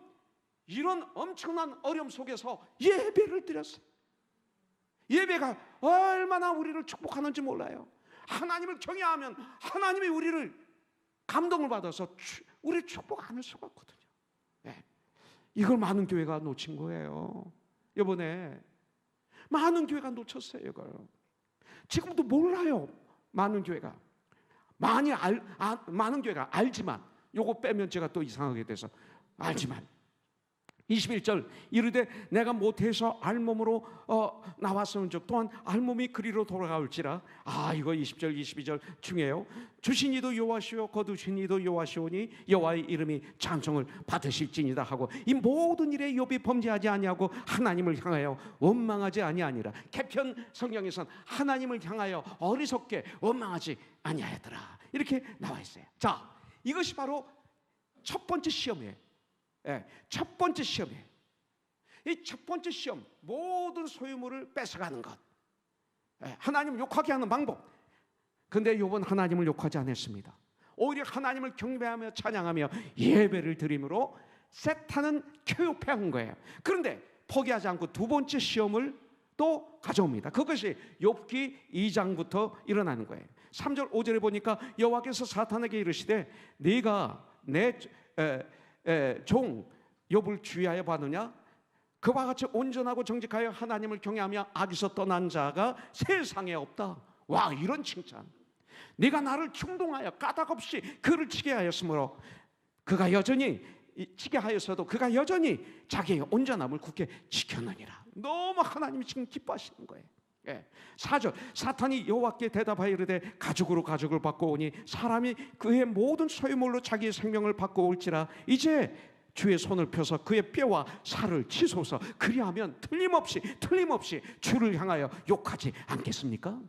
S1: 이런 엄청난 어려움 속에서 예배를 드렸어요. 예배가 얼마나 우리를 축복하는지 몰라요. 하나님을 경외하면 하나님이 우리를 감동을 받아서 우리를 축복 안 할 수가 없거든요. 네. 이걸 많은 교회가 놓친 거예요. 이번에 많은 교회가 놓쳤어요. 이걸 지금도 몰라요. 많은 교회가 많은 교회가 알지만 요거 빼면 제가 또 이상하게 돼서 알지만 21절 이르되 내가 못해서 알몸으로 나왔은즉 또한 알몸이 그리로 돌아올지라. 이거 20절 22절 중에요. 주신 이도 여호와시오 거두신 이도 여호와시오니 여호와의 이름이 찬송을 받으실지니라 하고 이 모든 일에 욥이 범죄하지 아니하고 하나님을 향하여 원망하지 아니하니라. 개편 성경에선 하나님을 향하여 어리석게 원망하지 아니하였더라 이렇게 나와 있어요. 자, 이것이 바로 첫 번째 시험이에요. 첫 번째 시험이에요. 이 첫 번째 시험, 모든 소유물을 뺏어가는 것, 하나님을 욕하게 하는 방법. 근데 욥은 하나님을 욕하지 않았습니다. 오히려 하나님을 경배하며 찬양하며 예배를 드림으로 세탄은 교육해한 거예요. 그런데 포기하지 않고 두 번째 시험을 또 가져옵니다. 그것이 욥기 2장부터 일어나는 거예요. 3절 5절에 보니까 여호와께서 사탄에게 이르시되 네가 내 종 욥을 주의하여 봤느냐? 그와 같이 온전하고 정직하여 하나님을 경외하며 악에서 떠난 자가 세상에 없다. 와, 이런 칭찬. 네가 나를 충동하여 까닭없이 그를 치게 하였으므로 그가 여전히 치게 하였어도 그가 여전히 자기의 온전함을 굳게 지켰느니라. 너무 하나님이 지금 기뻐하시는 거예요. 4절 사탄이 여호와께 대답하여 이르되 가죽으로 가죽을 받고 오니 사람이 그의 모든 소유물로 자기의 생명을 받고 올지라. 이제 주의 손을 펴서 그의 뼈와 살을 치소서. 그리하면 틀림없이 주를 향하여 욕하지 않겠습니까?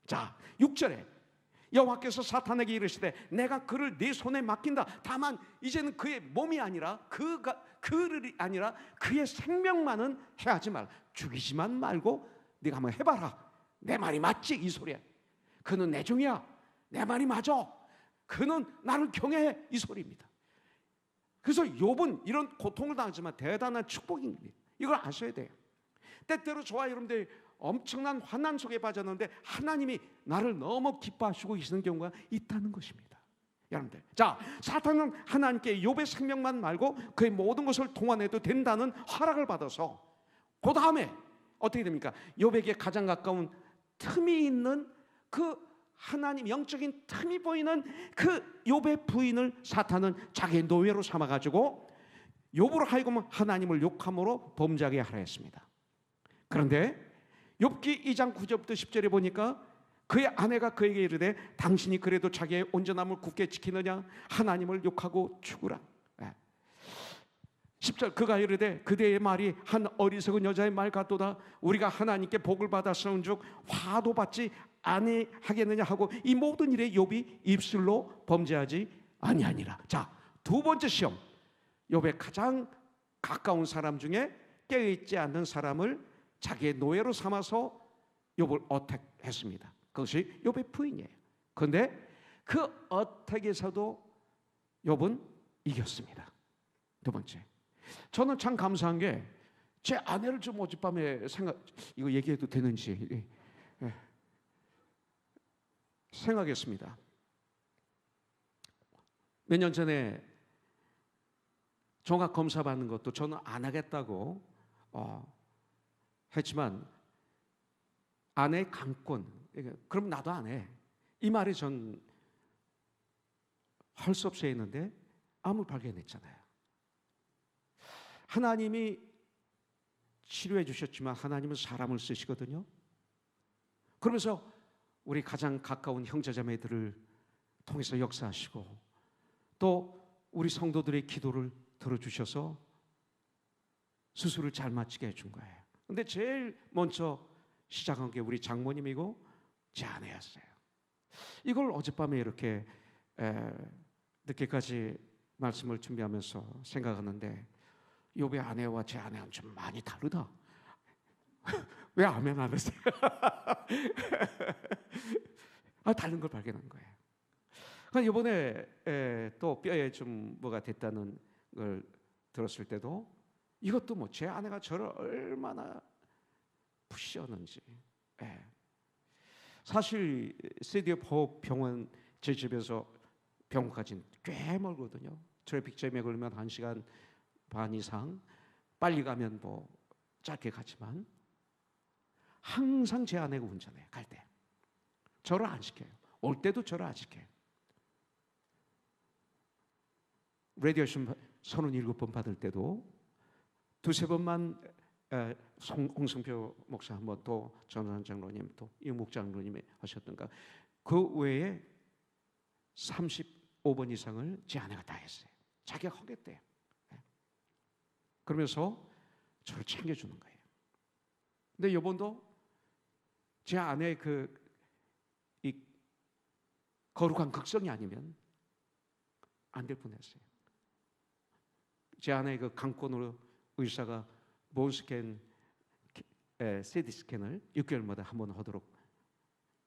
S1: 자, 6절에 여호와께서 사탄에게 이르시되 내가 그를 네 손에 맡긴다. 다만 이제는 그의 몸이 아니라 그를 아니라 그의 생명만은 해하지 말라. 죽이지만 말고 네가 한번 해봐라. 내 말이 맞지? 이 소리야. 그는 내 종이야. 내 말이 맞아. 그는 나를 경외해. 이 소리입니다. 그래서 욥은 이런 고통을 당하지만 대단한 축복입니다. 이걸 아셔야 돼요. 때때로 저와 여러분들 엄청난 환난 속에 빠졌는데 하나님이 나를 너무 기뻐하시고 계시는 경우가 있다는 것입니다. 여러분들, 자, 사탄은 하나님께 욥의 생명만 말고 그의 모든 것을 동원해도 된다는 허락을 받아서 그 다음에 어떻게 됩니까? 욥에게 가장 가까운 틈이 있는 그 하나님 영적인 틈이 보이는 그 욥의 부인을 사탄은 자기의 노예로 삼아가지고 욥으로 하여금 하나님을 욕함으로 범죄하게 하려 했습니다. 그런데 욥기 2장 9절부터 10절에 보니까 그의 아내가 그에게 이르되 당신이 그래도 자기의 온전함을 굳게 지키느냐? 하나님을 욕하고 죽으라. 10절 그가 이르되 그대의 말이 한 어리석은 여자의 말 같도다. 우리가 하나님께 복을 받았은즉 화도 받지 아니하겠느냐 하고 이 모든 일에 욥이 입술로 범죄하지 아니하니라. 자, 두 번째 시험. 욥의 가장 가까운 사람 중에 깨어있지 않는 사람을 자기의 노예로 삼아서 욥을 어택했습니다. 그것이 욥의 부인이에요. 그런데 그 어택에서도 욥은 이겼습니다. 두 번째, 저는 참 감사한 게 제 아내를 좀 어젯밤에 이거 얘기해도 되는지 생각했습니다. 몇 년 전에 종합 검사 받는 것도 저는 안 하겠다고 했지만 아내의 강권, 그럼 나도 안 해. 이 말이 전 할 수 없이 했는데 암을 발견했잖아요. 하나님이 치료해 주셨지만 하나님은 사람을 쓰시거든요. 그러면서 우리 가장 가까운 형제자매들을 통해서 역사하시고 또 우리 성도들의 기도를 들어주셔서 수술을 잘 마치게 해준 거예요. 근데 제일 먼저 시작한 게 우리 장모님이고 제 아내였어요. 이걸 어젯밤에 이렇게 늦게까지 말씀을 준비하면서 생각하는데 욥의 아내와 제 아내는 좀 많이 다르다. 왜 아멘 안 하세요? 다른 걸 발견한 거예요. 그러니까 이번에 또 뼈에 좀 뭐가 됐다는 걸 들었을 때도 이것도 뭐 제 아내가 저를 얼마나 푸시하는지. 사실 세디업 병원 제 집에서 병원까지는 꽤 멀거든요. 트래픽 잼에 걸리면 1시간 반 이상, 빨리 가면 뭐 짧게 가지만 항상 제 아내가 운전해요. 갈 때 저를 안 시켜요. 올 때도 저를 안 시켜요. 라디오션 37번 받을 때도 2-3번만 홍승표 목사 한번, 또 전환 장로님, 또 이묵 장로님이 하셨던가, 그 외에 35번 이상을 제 아내가 다 했어요. 자기가 하겠대요. 그러면서 저를 챙겨주는 거예요. 근데 이번도 제 아내의 이 거룩한 극성이 아니면 안 될 뻔했어요. 제 아내의 그 강권으로 의사가 본스캔, CT 스캔을 6개월마다 한 번 하도록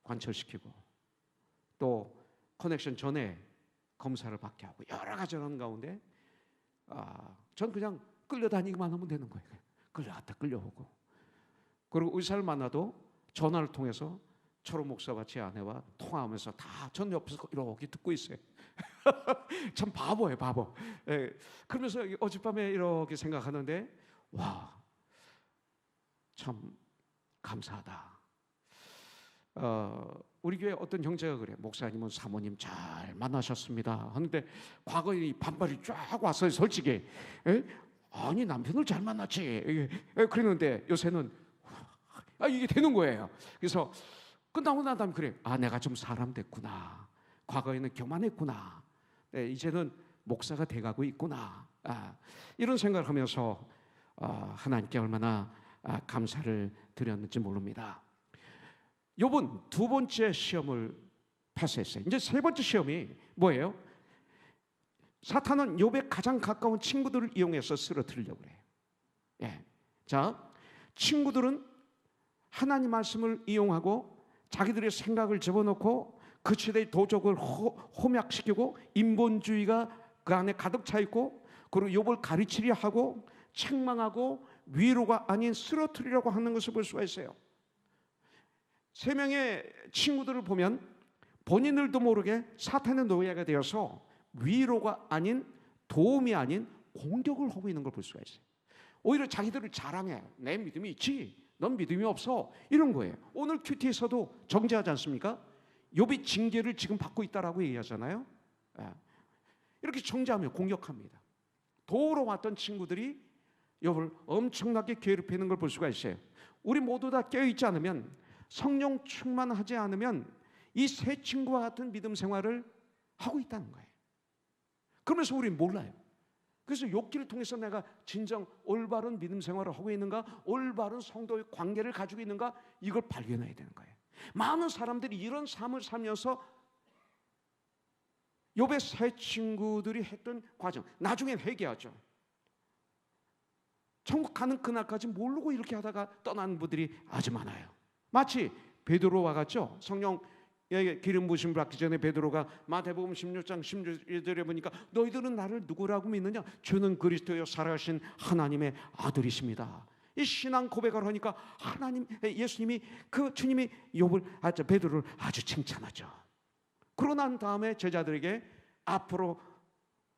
S1: 관철시키고, 또 커넥션 전에 검사를 받게 하고 여러 가지 하는 가운데 전 그냥 끌려다니기만 하면 되는 거예요. 끌려갔다 끌려오고, 그리고 의사를 만나도 전화를 통해서 초록 목사와 제 아내와 통화하면서 다 전 옆에서 이렇게 듣고 있어요. 참 바보예요, 바보. 그러면서 어젯밤에 이렇게 생각하는데, 와, 참 감사하다. 우리 교회 어떤 형제가 그래, 목사님은 사모님 잘 만나셨습니다 하는데 과거에 반발이 쫙 왔어요. 솔직히 아니 남편을 잘 만났지 그랬는데 요새는 이게 되는 거예요. 그래서 끝나고 난 다음에 그래, 내가 좀 사람 됐구나. 과거에는 교만했구나. 이제는 목사가 돼가고 있구나. 이런 생각을 하면서 하나님께 얼마나 감사를 드렸는지 모릅니다. 욥은 2번째 시험을 패스했어요. 이제 3번째 시험이 뭐예요? 사탄은 욥의 가장 가까운 친구들을 이용해서 쓰러뜨리려고 해요. 자, 친구들은 하나님 말씀을 이용하고 자기들의 생각을 집어넣고 그 시대의 도적을 혼약시키고 인본주의가 그 안에 가득 차 있고, 그리고 욥을 가르치려 하고 책망하고 위로가 아닌 쓰러뜨리려고 하는 것을 볼 수가 있어요. 3명의 친구들을 보면 본인들도 모르게 사탄의 노예가 되어서 위로가 아닌, 도움이 아닌 공격을 하고 있는 걸 볼 수가 있어요. 오히려 자기들을 자랑해. 내 믿음이 있지, 넌 믿음이 없어, 이런 거예요. 오늘 큐티에서도 정죄하지 않습니까? 욥이 징계를 지금 받고 있다라고 얘기하잖아요. 이렇게 정죄하며 공격합니다. 도우러 왔던 친구들이 욥을 엄청나게 괴롭히는 걸 볼 수가 있어요. 우리 모두 다 깨어있지 않으면, 성령 충만하지 않으면 이 세 친구와 같은 믿음 생활을 하고 있다는 거예요. 그러면서 우리는 몰라요. 그래서 욥기를 통해서 내가 진정 올바른 믿음 생활을 하고 있는가, 올바른 성도의 관계를 가지고 있는가, 이걸 발견해야 되는 거예요. 많은 사람들이 이런 삶을 살면서 욥의 세 친구들이 했던 과정, 나중엔 회개하죠. 천국 가는 그날까지 모르고 이렇게 하다가 떠나는 분들이 아주 많아요. 마치 베드로와 같죠. 성령 기름 부으심을 받기 전에 베드로가 마태복음 16장 16절에 보니까 너희들은 나를 누구라고 믿느냐? 주는 그리스도여 살아가신 하나님의 아들이십니다. 이 신앙 고백을 하니까 하나님, 예수님이, 그 주님이 욥을, 베드로를 아주 칭찬하죠. 그러고 난 다음에 제자들에게 앞으로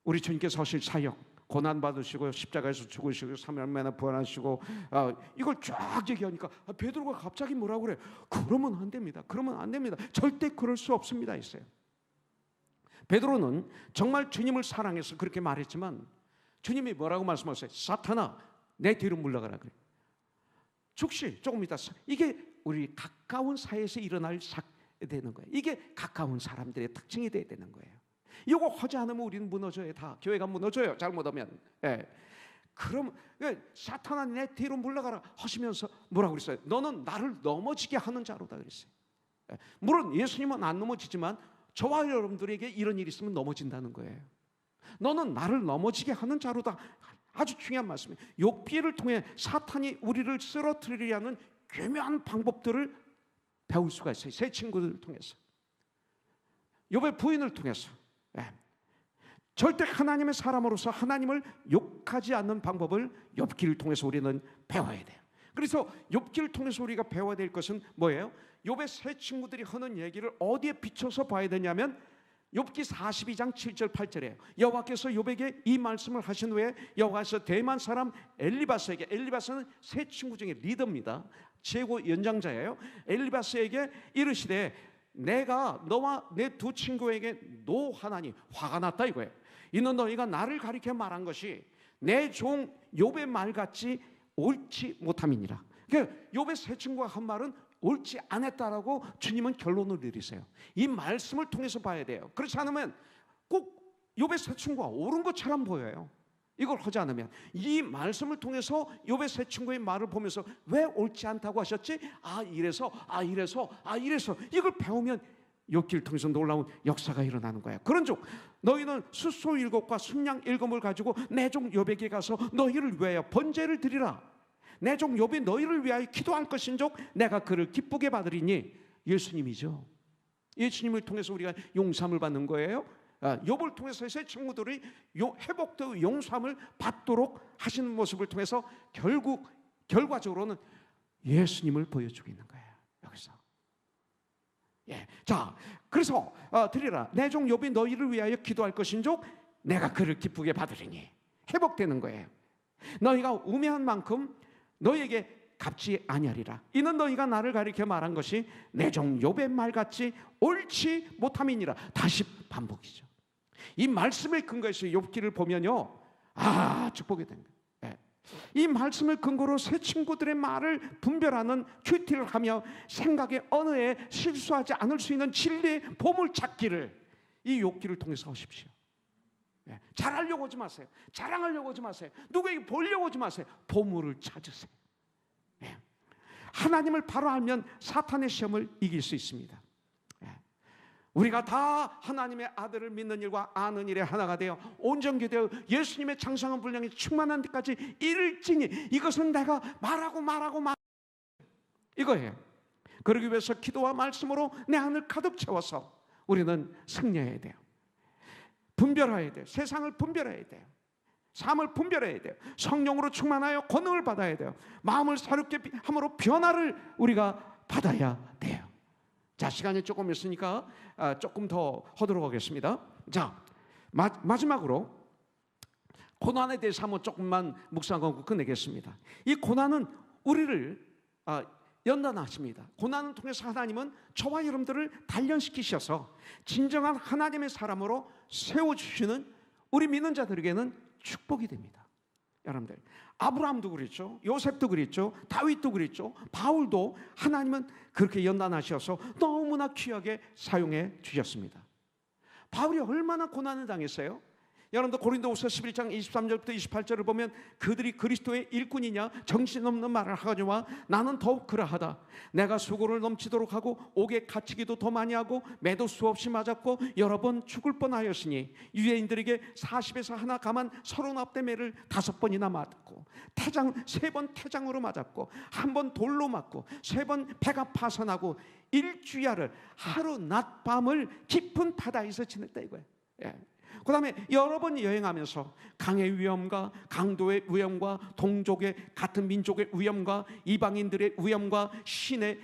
S1: 우리 주님께서 하실 사역, 고난 받으시고 십자가에서 죽으시고 3일 만에 부활하시고, 이걸 쫙 얘기하니까 베드로가 갑자기 뭐라고 그래? 그러면 안 됩니다. 그러면 안 됩니다. 절대 그럴 수 없습니다 했어요. 베드로는 정말 주님을 사랑해서 그렇게 말했지만 주님이 뭐라고 말씀하셨어요? 사탄아, 내 뒤로 물러가라 그래. 즉시 조금 있다, 이게 우리 가까운 사이에서 일어날 되는 거예요. 이게 가까운 사람들의 특징이 돼야 되는 거예요. 이거 하지 않으면 우리는 무너져요. 다 교회가 무너져요, 잘못하면. 그럼 사탄아 내 뒤로 물러가라 하시면서 뭐라고 그랬어요? 너는 나를 넘어지게 하는 자로다 그랬어요. 물론 예수님은 안 넘어지지만 저와 여러분들에게 이런 일이 있으면 넘어진다는 거예요. 너는 나를 넘어지게 하는 자로다 아주 중요한 말씀이에요. 욥기를 통해 사탄이 우리를 쓰러뜨리려는 교묘한 방법들을 배울 수가 있어요. 세 친구들을 통해서, 욥의 부인을 통해서. 절대 하나님의 사람으로서 하나님을 욕하지 않는 방법을 욥기를 통해서 우리는 배워야 돼요. 그래서 욥기를 통해서 우리가 배워야 될 것은 뭐예요? 욥의 세 친구들이 하는 얘기를 어디에 비춰서 봐야 되냐면 욥기 42장 7절 8절이에요. 여호와께서 욥에게 이 말씀을 하신 후에 여호와께서 대만 사람 엘리바스에게, 엘리바스는 세 친구 중에 리더입니다. 최고 연장자예요. 엘리바스에게 이르시되 내가 너와 내 두 친구에게 노하나니 화가 났다 이거예요. 이는 너희가 나를 가리켜 말한 것이 내 종 욥의 말같이 옳지 못함이니라. 그러니까 욥의 세 친구가 한 말은 옳지 않았다라고 주님은 결론을 내리세요. 이 말씀을 통해서 봐야 돼요. 그렇지 않으면 꼭 욥의 세 친구가 옳은 것처럼 보여요. 이걸 하지 않으면 이 말씀을 통해서 욥의 세 친구의 말을 보면서 왜 옳지 않다고 하셨지? 이래서 이걸 배우면 욥기를 통해서 놀라운 역사가 일어나는 거예요. 그런즉 너희는 숫소 7과 순양 7을 가지고 내 종 욥에게 가서 너희를 위하여 번제를 드리라. 내 종 욥이 너희를 위하여 기도할 것인즉 내가 그를 기쁘게 받으리니. 예수님이죠. 예수님을 통해서 우리가 용서함을 받는 거예요. 욥을 통해서 세 친구들이 회복되고 용서함을 받도록 하시는 모습을 통해서 결과적으로는 예수님을 보여주고 있는 거예요. 여기서. 자, 그래서 드리라. 내 종 욥이 너희를 위하여 기도할 것인즉 내가 그를 기쁘게 받으리니. 회복되는 거예요. 너희가 우매한 만큼 너희에게 갚지 아니하리라. 이는 너희가 나를 가리켜 말한 것이 내 종 욥의 말같이 옳지 못함이니라. 다시 반복이죠. 이 말씀을 근거해서 욥기를 보면요, 축복이 된 거예요. 이 말씀을 근거로 세 친구들의 말을 분별하는 큐티를 하며 생각의 언어에 실수하지 않을 수 있는 진리의 보물 찾기를 이 욥기를 통해서 하십시오. 잘하려고 하지 마세요. 자랑하려고 하지 마세요. 누구에게 보려고 하지 마세요. 보물을 찾으세요. 하나님을 바로 알면 사탄의 시험을 이길 수 있습니다. 우리가 다 하나님의 아들을 믿는 일과 아는 일에 하나가 되어 온전히 되어 예수님의 장성한 분량이 충만한 데까지 이를지니 이것은 내가 말하고 이거예요. 그러기 위해서 기도와 말씀으로 내 안을 가득 채워서 우리는 승리해야 돼요. 분별해야 돼요. 세상을 분별해야 돼요. 삶을 분별해야 돼요. 성령으로 충만하여 권능을 받아야 돼요. 마음을 새롭게 함으로 변화를 우리가 받아야 돼요. 자, 시간이 조금 있으니까 조금 더 하도록 하겠습니다. 자, 마지막으로 고난에 대해서 한번 조금만 묵상하고 끝내겠습니다. 이 고난은 우리를 연단하십니다. 고난을 통해서 하나님은 저와 여러분들을 단련시키셔서 진정한 하나님의 사람으로 세워주시는 우리 믿는 자들에게는 축복이 됩니다. 여러분들, 아브라함도 그랬죠. 요셉도 그랬죠. 다윗도 그랬죠. 바울도 하나님은 그렇게 연단하셔서 너무나 귀하게 사용해 주셨습니다. 바울이 얼마나 고난을 당했어요? 여러분들 고린도후서 11장 23절부터 28절을 보면 그들이 그리스도의 일꾼이냐 정신없는 말을 하거니와 나는 더욱 그러하다. 내가 수고를 넘치도록 하고 옥에 갇히기도 더 많이 하고 매도 수없이 맞았고 여러 번 죽을 뻔하였으니 유대인들에게 40에서 하나 감한 39대 매를 5번이나 맞았고 태장 3번 태장으로 맞았고 1번 돌로 맞고 3번 배가 파선하고 일주야를 하루 낮 밤을 깊은 바다에서 지냈다 이거예요. 그 다음에 여러 번 여행하면서 강의 위험과 강도의 위험과 동족의 같은 민족의 위험과 이방인들의 위험과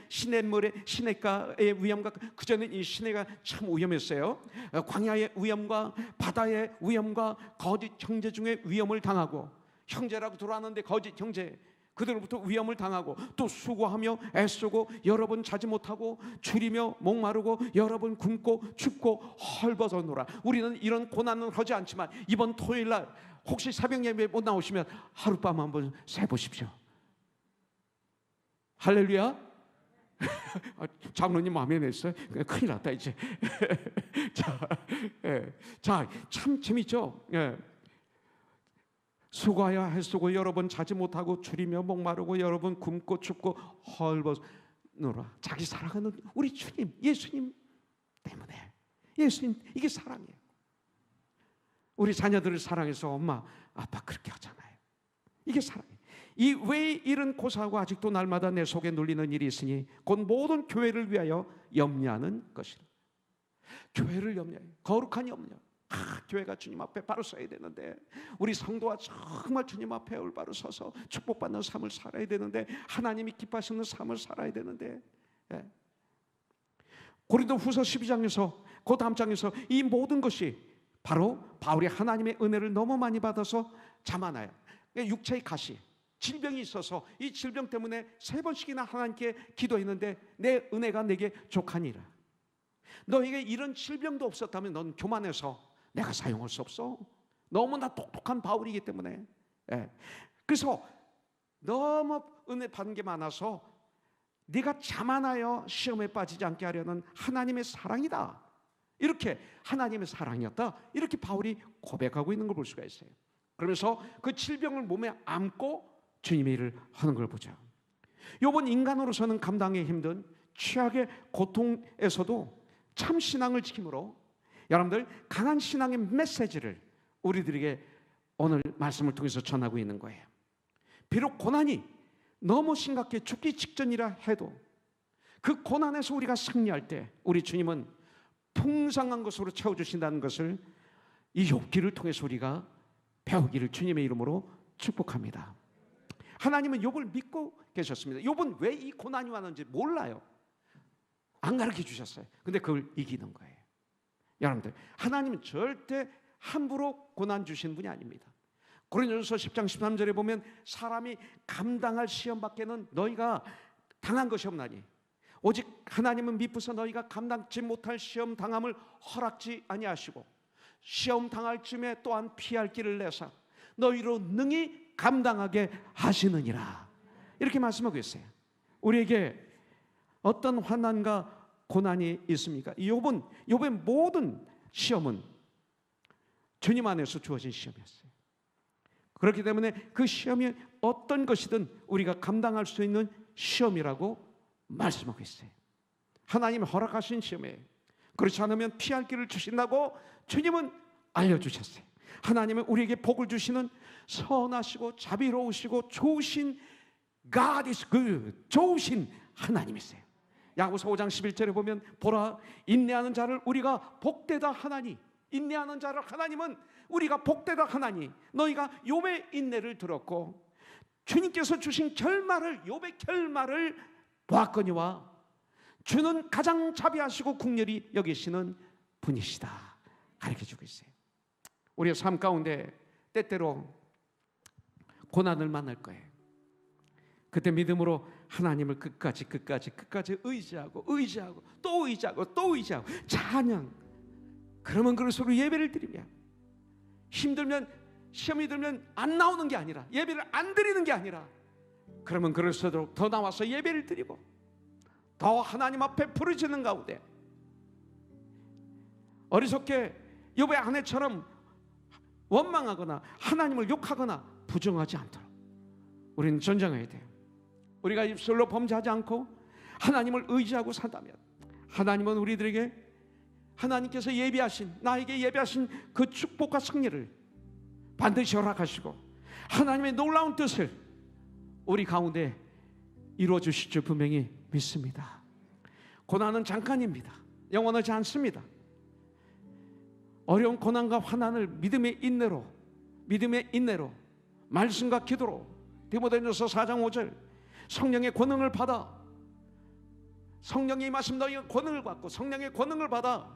S1: 시냇물의 시냇가의 위험과 그전에 이 시내가 참 위험했어요. 광야의 위험과 바다의 위험과 거짓 형제 중에 위험을 당하고 형제라고 들어왔는데 거짓 형제 그들로부터 위험을 당하고 또 수고하며 애쓰고 여러 번 자지 못하고 줄이며 목마르고 여러 번 굶고 춥고 헐벗어 놀아. 우리는 이런 고난은 하지 않지만 이번 토요일날 혹시 새벽 예배 못 나오시면 하룻밤 한번 세보십시오. 할렐루야. 장로님 마음에 냈어요? 큰일 났다 이제. 자, 참 재밌죠. 수고하여 애쓰고 여러 번 자지 못하고 줄이며 목마르고 여러 번 굶고 춥고 헐벗노라. 자기 사랑하는 우리 주님 예수님 때문에. 예수님, 이게 사랑이에요. 우리 자녀들을 사랑해서 엄마 아빠 그렇게 하잖아요. 이게 사랑이에요. 이 왜 이런 고사하고 아직도 날마다 내 속에 눌리는 일이 있으니 곧 모든 교회를 위하여 염려하는 것이라. 교회를 염려해요. 거룩한 염려. 교회가 주님 앞에 바로 서야 되는데, 우리 성도와 정말 주님 앞에 올바로 서서 축복받는 삶을 살아야 되는데, 하나님이 기뻐하시는 삶을 살아야 되는데, 고린도후서 12장에서 그 다음 장에서 이 모든 것이 바로 바울이 하나님의 은혜를 너무 많이 받아서 자만하여 육체의 가시, 질병이 있어서 이 질병 때문에 3번씩이나 하나님께 기도했는데 내 은혜가 내게 족하니라. 너에게 이런 질병도 없었다면 넌 교만해서 내가 사용할 수 없어. 너무나 똑똑한 바울이기 때문에. 그래서 너무 은혜 받은 게 많아서 네가 자만하여 시험에 빠지지 않게 하려는 하나님의 사랑이다. 이렇게 하나님의 사랑이었다. 이렇게 바울이 고백하고 있는 걸 볼 수가 있어요. 그러면서 그 질병을 몸에 안고 주님의 일을 하는 걸 보죠. 요번 인간으로서는 감당하기 힘든 최악의 고통에서도 참 신앙을 지킴으로 여러분들 강한 신앙의 메시지를 우리들에게 오늘 말씀을 통해서 전하고 있는 거예요. 비록 고난이 너무 심각해 죽기 직전이라 해도 그 고난에서 우리가 승리할 때 우리 주님은 풍성한 것으로 채워주신다는 것을 이 욥기를 통해서 우리가 배우기를 주님의 이름으로 축복합니다. 하나님은 욥을 믿고 계셨습니다. 욥은 왜 이 고난이 왔는지 몰라요. 안 가르쳐 주셨어요. 근데 그걸 이기는 거예요. 여러분들, 하나님은 절대 함부로 고난 주신 분이 아닙니다. 고린도전서 10장 13절에 보면 사람이 감당할 시험 밖에는 너희가 당한 것이 없나니 오직 하나님은 미쁘사 너희가 감당치 못할 시험 당함을 허락지 아니하시고 시험 당할 쯤에 또한 피할 길을 내사 너희로 능히 감당하게 하시느니라. 이렇게 말씀하고 있어요. 우리에게 어떤 환난과 고난이 있습니까? 욥의 모든 시험은 주님 안에서 주어진 시험이었어요. 그렇기 때문에 그 시험이 어떤 것이든 우리가 감당할 수 있는 시험이라고 말씀하고 있어요. 하나님이 허락하신 시험이에요. 그렇지 않으면 피할 길을 주신다고 주님은 알려주셨어요. 하나님은 우리에게 복을 주시는 선하시고 자비로우시고 좋으신 God is good, 좋으신 하나님이세요. 야고보서 5장 11절에 보면 보라 인내하는 자를 우리가 복되다 하나니, 인내하는 자를 하나님은 우리가 복되다 하나니 너희가 욥의 인내를 들었고 주님께서 주신 결말을, 욥의 결말을 보았거니와 주는 가장 자비하시고 긍휼히 여기시는 분이시다 가르쳐주고 있어요. 우리의 삶 가운데 때때로 고난을 만날 거예요. 그때 믿음으로 하나님을 끝까지 의지하고 또 의지하고 찬양, 그러면 그럴수록 예배를 드리며 힘들면 시험이 들면 안 나오는 게 아니라, 예배를 안 드리는 게 아니라 그러면 그럴수록 더 나와서 예배를 드리고 더 하나님 앞에 부르짖는 가운데 어리석게 욥의 아내처럼 원망하거나 하나님을 욕하거나 부정하지 않도록 우리는 전쟁해야 돼요. 우리가 입술로 범죄하지 않고 하나님을 의지하고 산다면 하나님은 우리들에게 하나님께서 나에게 예비하신 그 축복과 승리를 반드시 허락하시고 하나님의 놀라운 뜻을 우리 가운데 이루어 주실 줄 분명히 믿습니다. 고난은 잠깐입니다. 영원하지 않습니다. 어려운 고난과 환난을 믿음의 인내로 말씀과 기도로 디모데전서 4장 5절 성령의 권능을 받아, 성령이 임하시면 너희가 권능을 받고 성령의 권능을 받아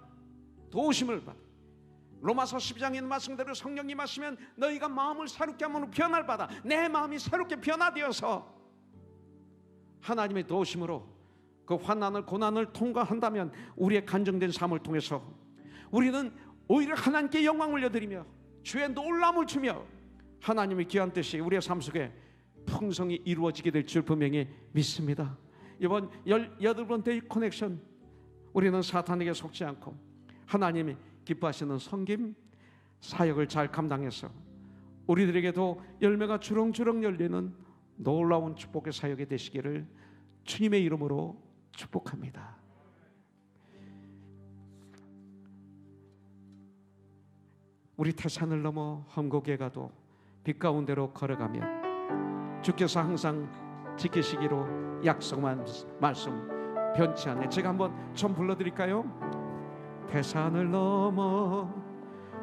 S1: 도우심을 받아, 로마서 12장에 있는 말씀대로 성령이 임하시면 너희가 마음을 새롭게 하면 변화를 받아 내 마음이 새롭게 변화되어서 하나님의 도우심으로 그 환난을 고난을 통과한다면 우리의 간증된 삶을 통해서 우리는 오히려 하나님께 영광을 올려드리며 주의 놀라움을 주며 하나님의 귀한 뜻이 우리의 삶 속에 풍성히 이루어지게 될 줄 분명히 믿습니다. 이번 18번째 커넥션, 우리는 사탄에게 속지 않고 하나님이 기뻐하시는 섬김 사역을 잘 감당해서 우리들에게도 열매가 주렁주렁 열리는 놀라운 축복의 사역이 되시기를 주님의 이름으로 축복합니다. 우리 태산을 넘어 험곡에 가도 빛 가운데로 걸어가면 주께서 항상 지키시기로 약속한 말씀 변치 않네. 제가 한번 좀 불러드릴까요? 태산을 넘어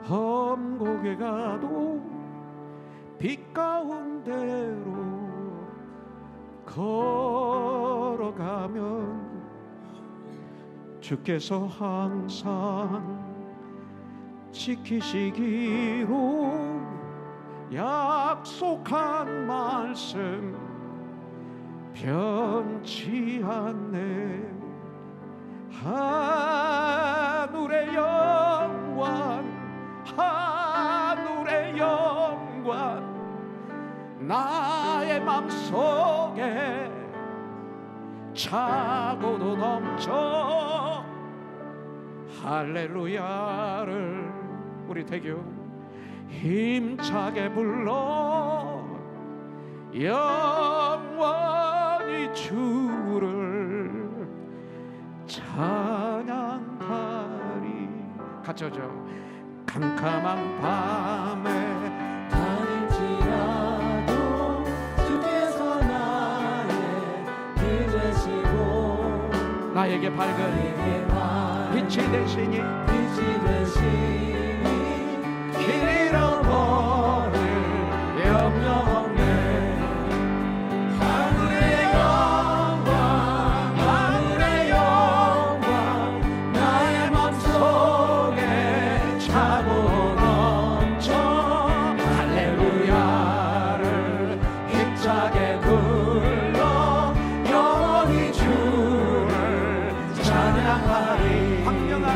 S1: 험곡에 가도 빛 가운데로 걸어가면 주께서 항상 지키시기로 약속한 말씀 변치 않네. 하늘의 영광 하늘의 영광 나의 맘속에 차고도 넘쳐 할렐루야를 우리 대교 힘차게 불러 영원히 주를 찬양하리. 같이 하죠. 캄캄한 밤에
S2: 다닐지라도 주께서 나의 길 되시고
S1: 나에게 밝은 빛이 되시니 길 잃어버릴 염려 없네. 하늘의 영광 하늘의 영광 나의 맘속에 차고 넘쳐 할렐루야를 힘차게 불러 영원히 주를 찬양하리. 광명한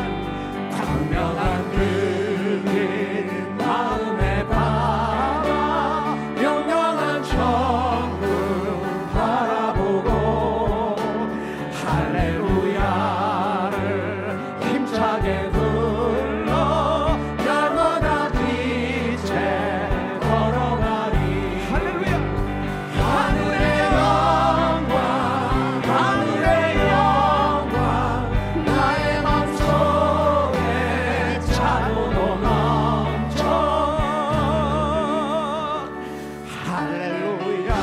S1: 그빛 마음에 담아 영영한 천국 바라보고 할렐루야를 힘차게 불러 영원한 빛에 걸어가리. 할렐루야. 하늘의 영광 하늘의 영광 나의 맘속에 차고도 넘쳐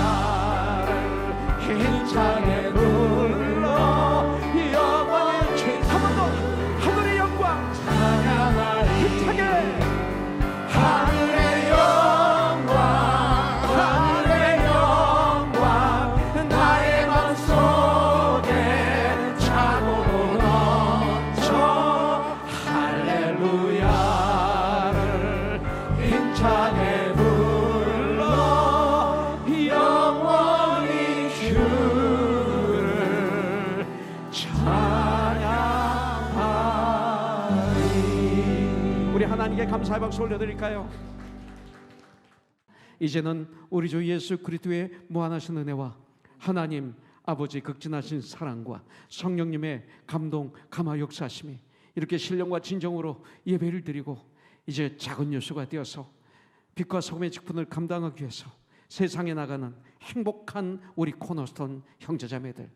S1: 할렐루야를 힘차게 불러 영원히 주. 한 번 더 하늘의 영광 찬양하리. 힘차게 하늘의 영광 하늘의 영광 나의 맘속에 차고도 넘쳐 할렐루야를 힘차게 불러 영원히 주를 찬양하리. 우리 하나님께 감사의 박수 올려드릴까요? 이제는 우리 주 예수 그리스도의 무한하신 은혜와 하나님 아버지 극진하신 사랑과 성령님의 감동 감화 역사하심이 이렇게 신령과 진정으로 예배를 드리고 이제 작은 요소가 되어서 빛과 소금의 직분을 감당하기 위해서 세상에 나가는 행복한 우리 코너스톤 형제자매들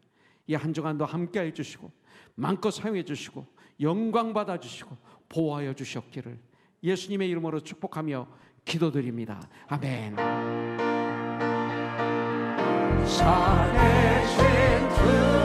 S1: 이 한 주간도 함께해 주시고 마음껏 사용해 주시고 영광 받아 주시고 보호하여 주셨기를 예수님의 이름으로 축복하며 기도드립니다. 아멘.
S2: 살아계신 주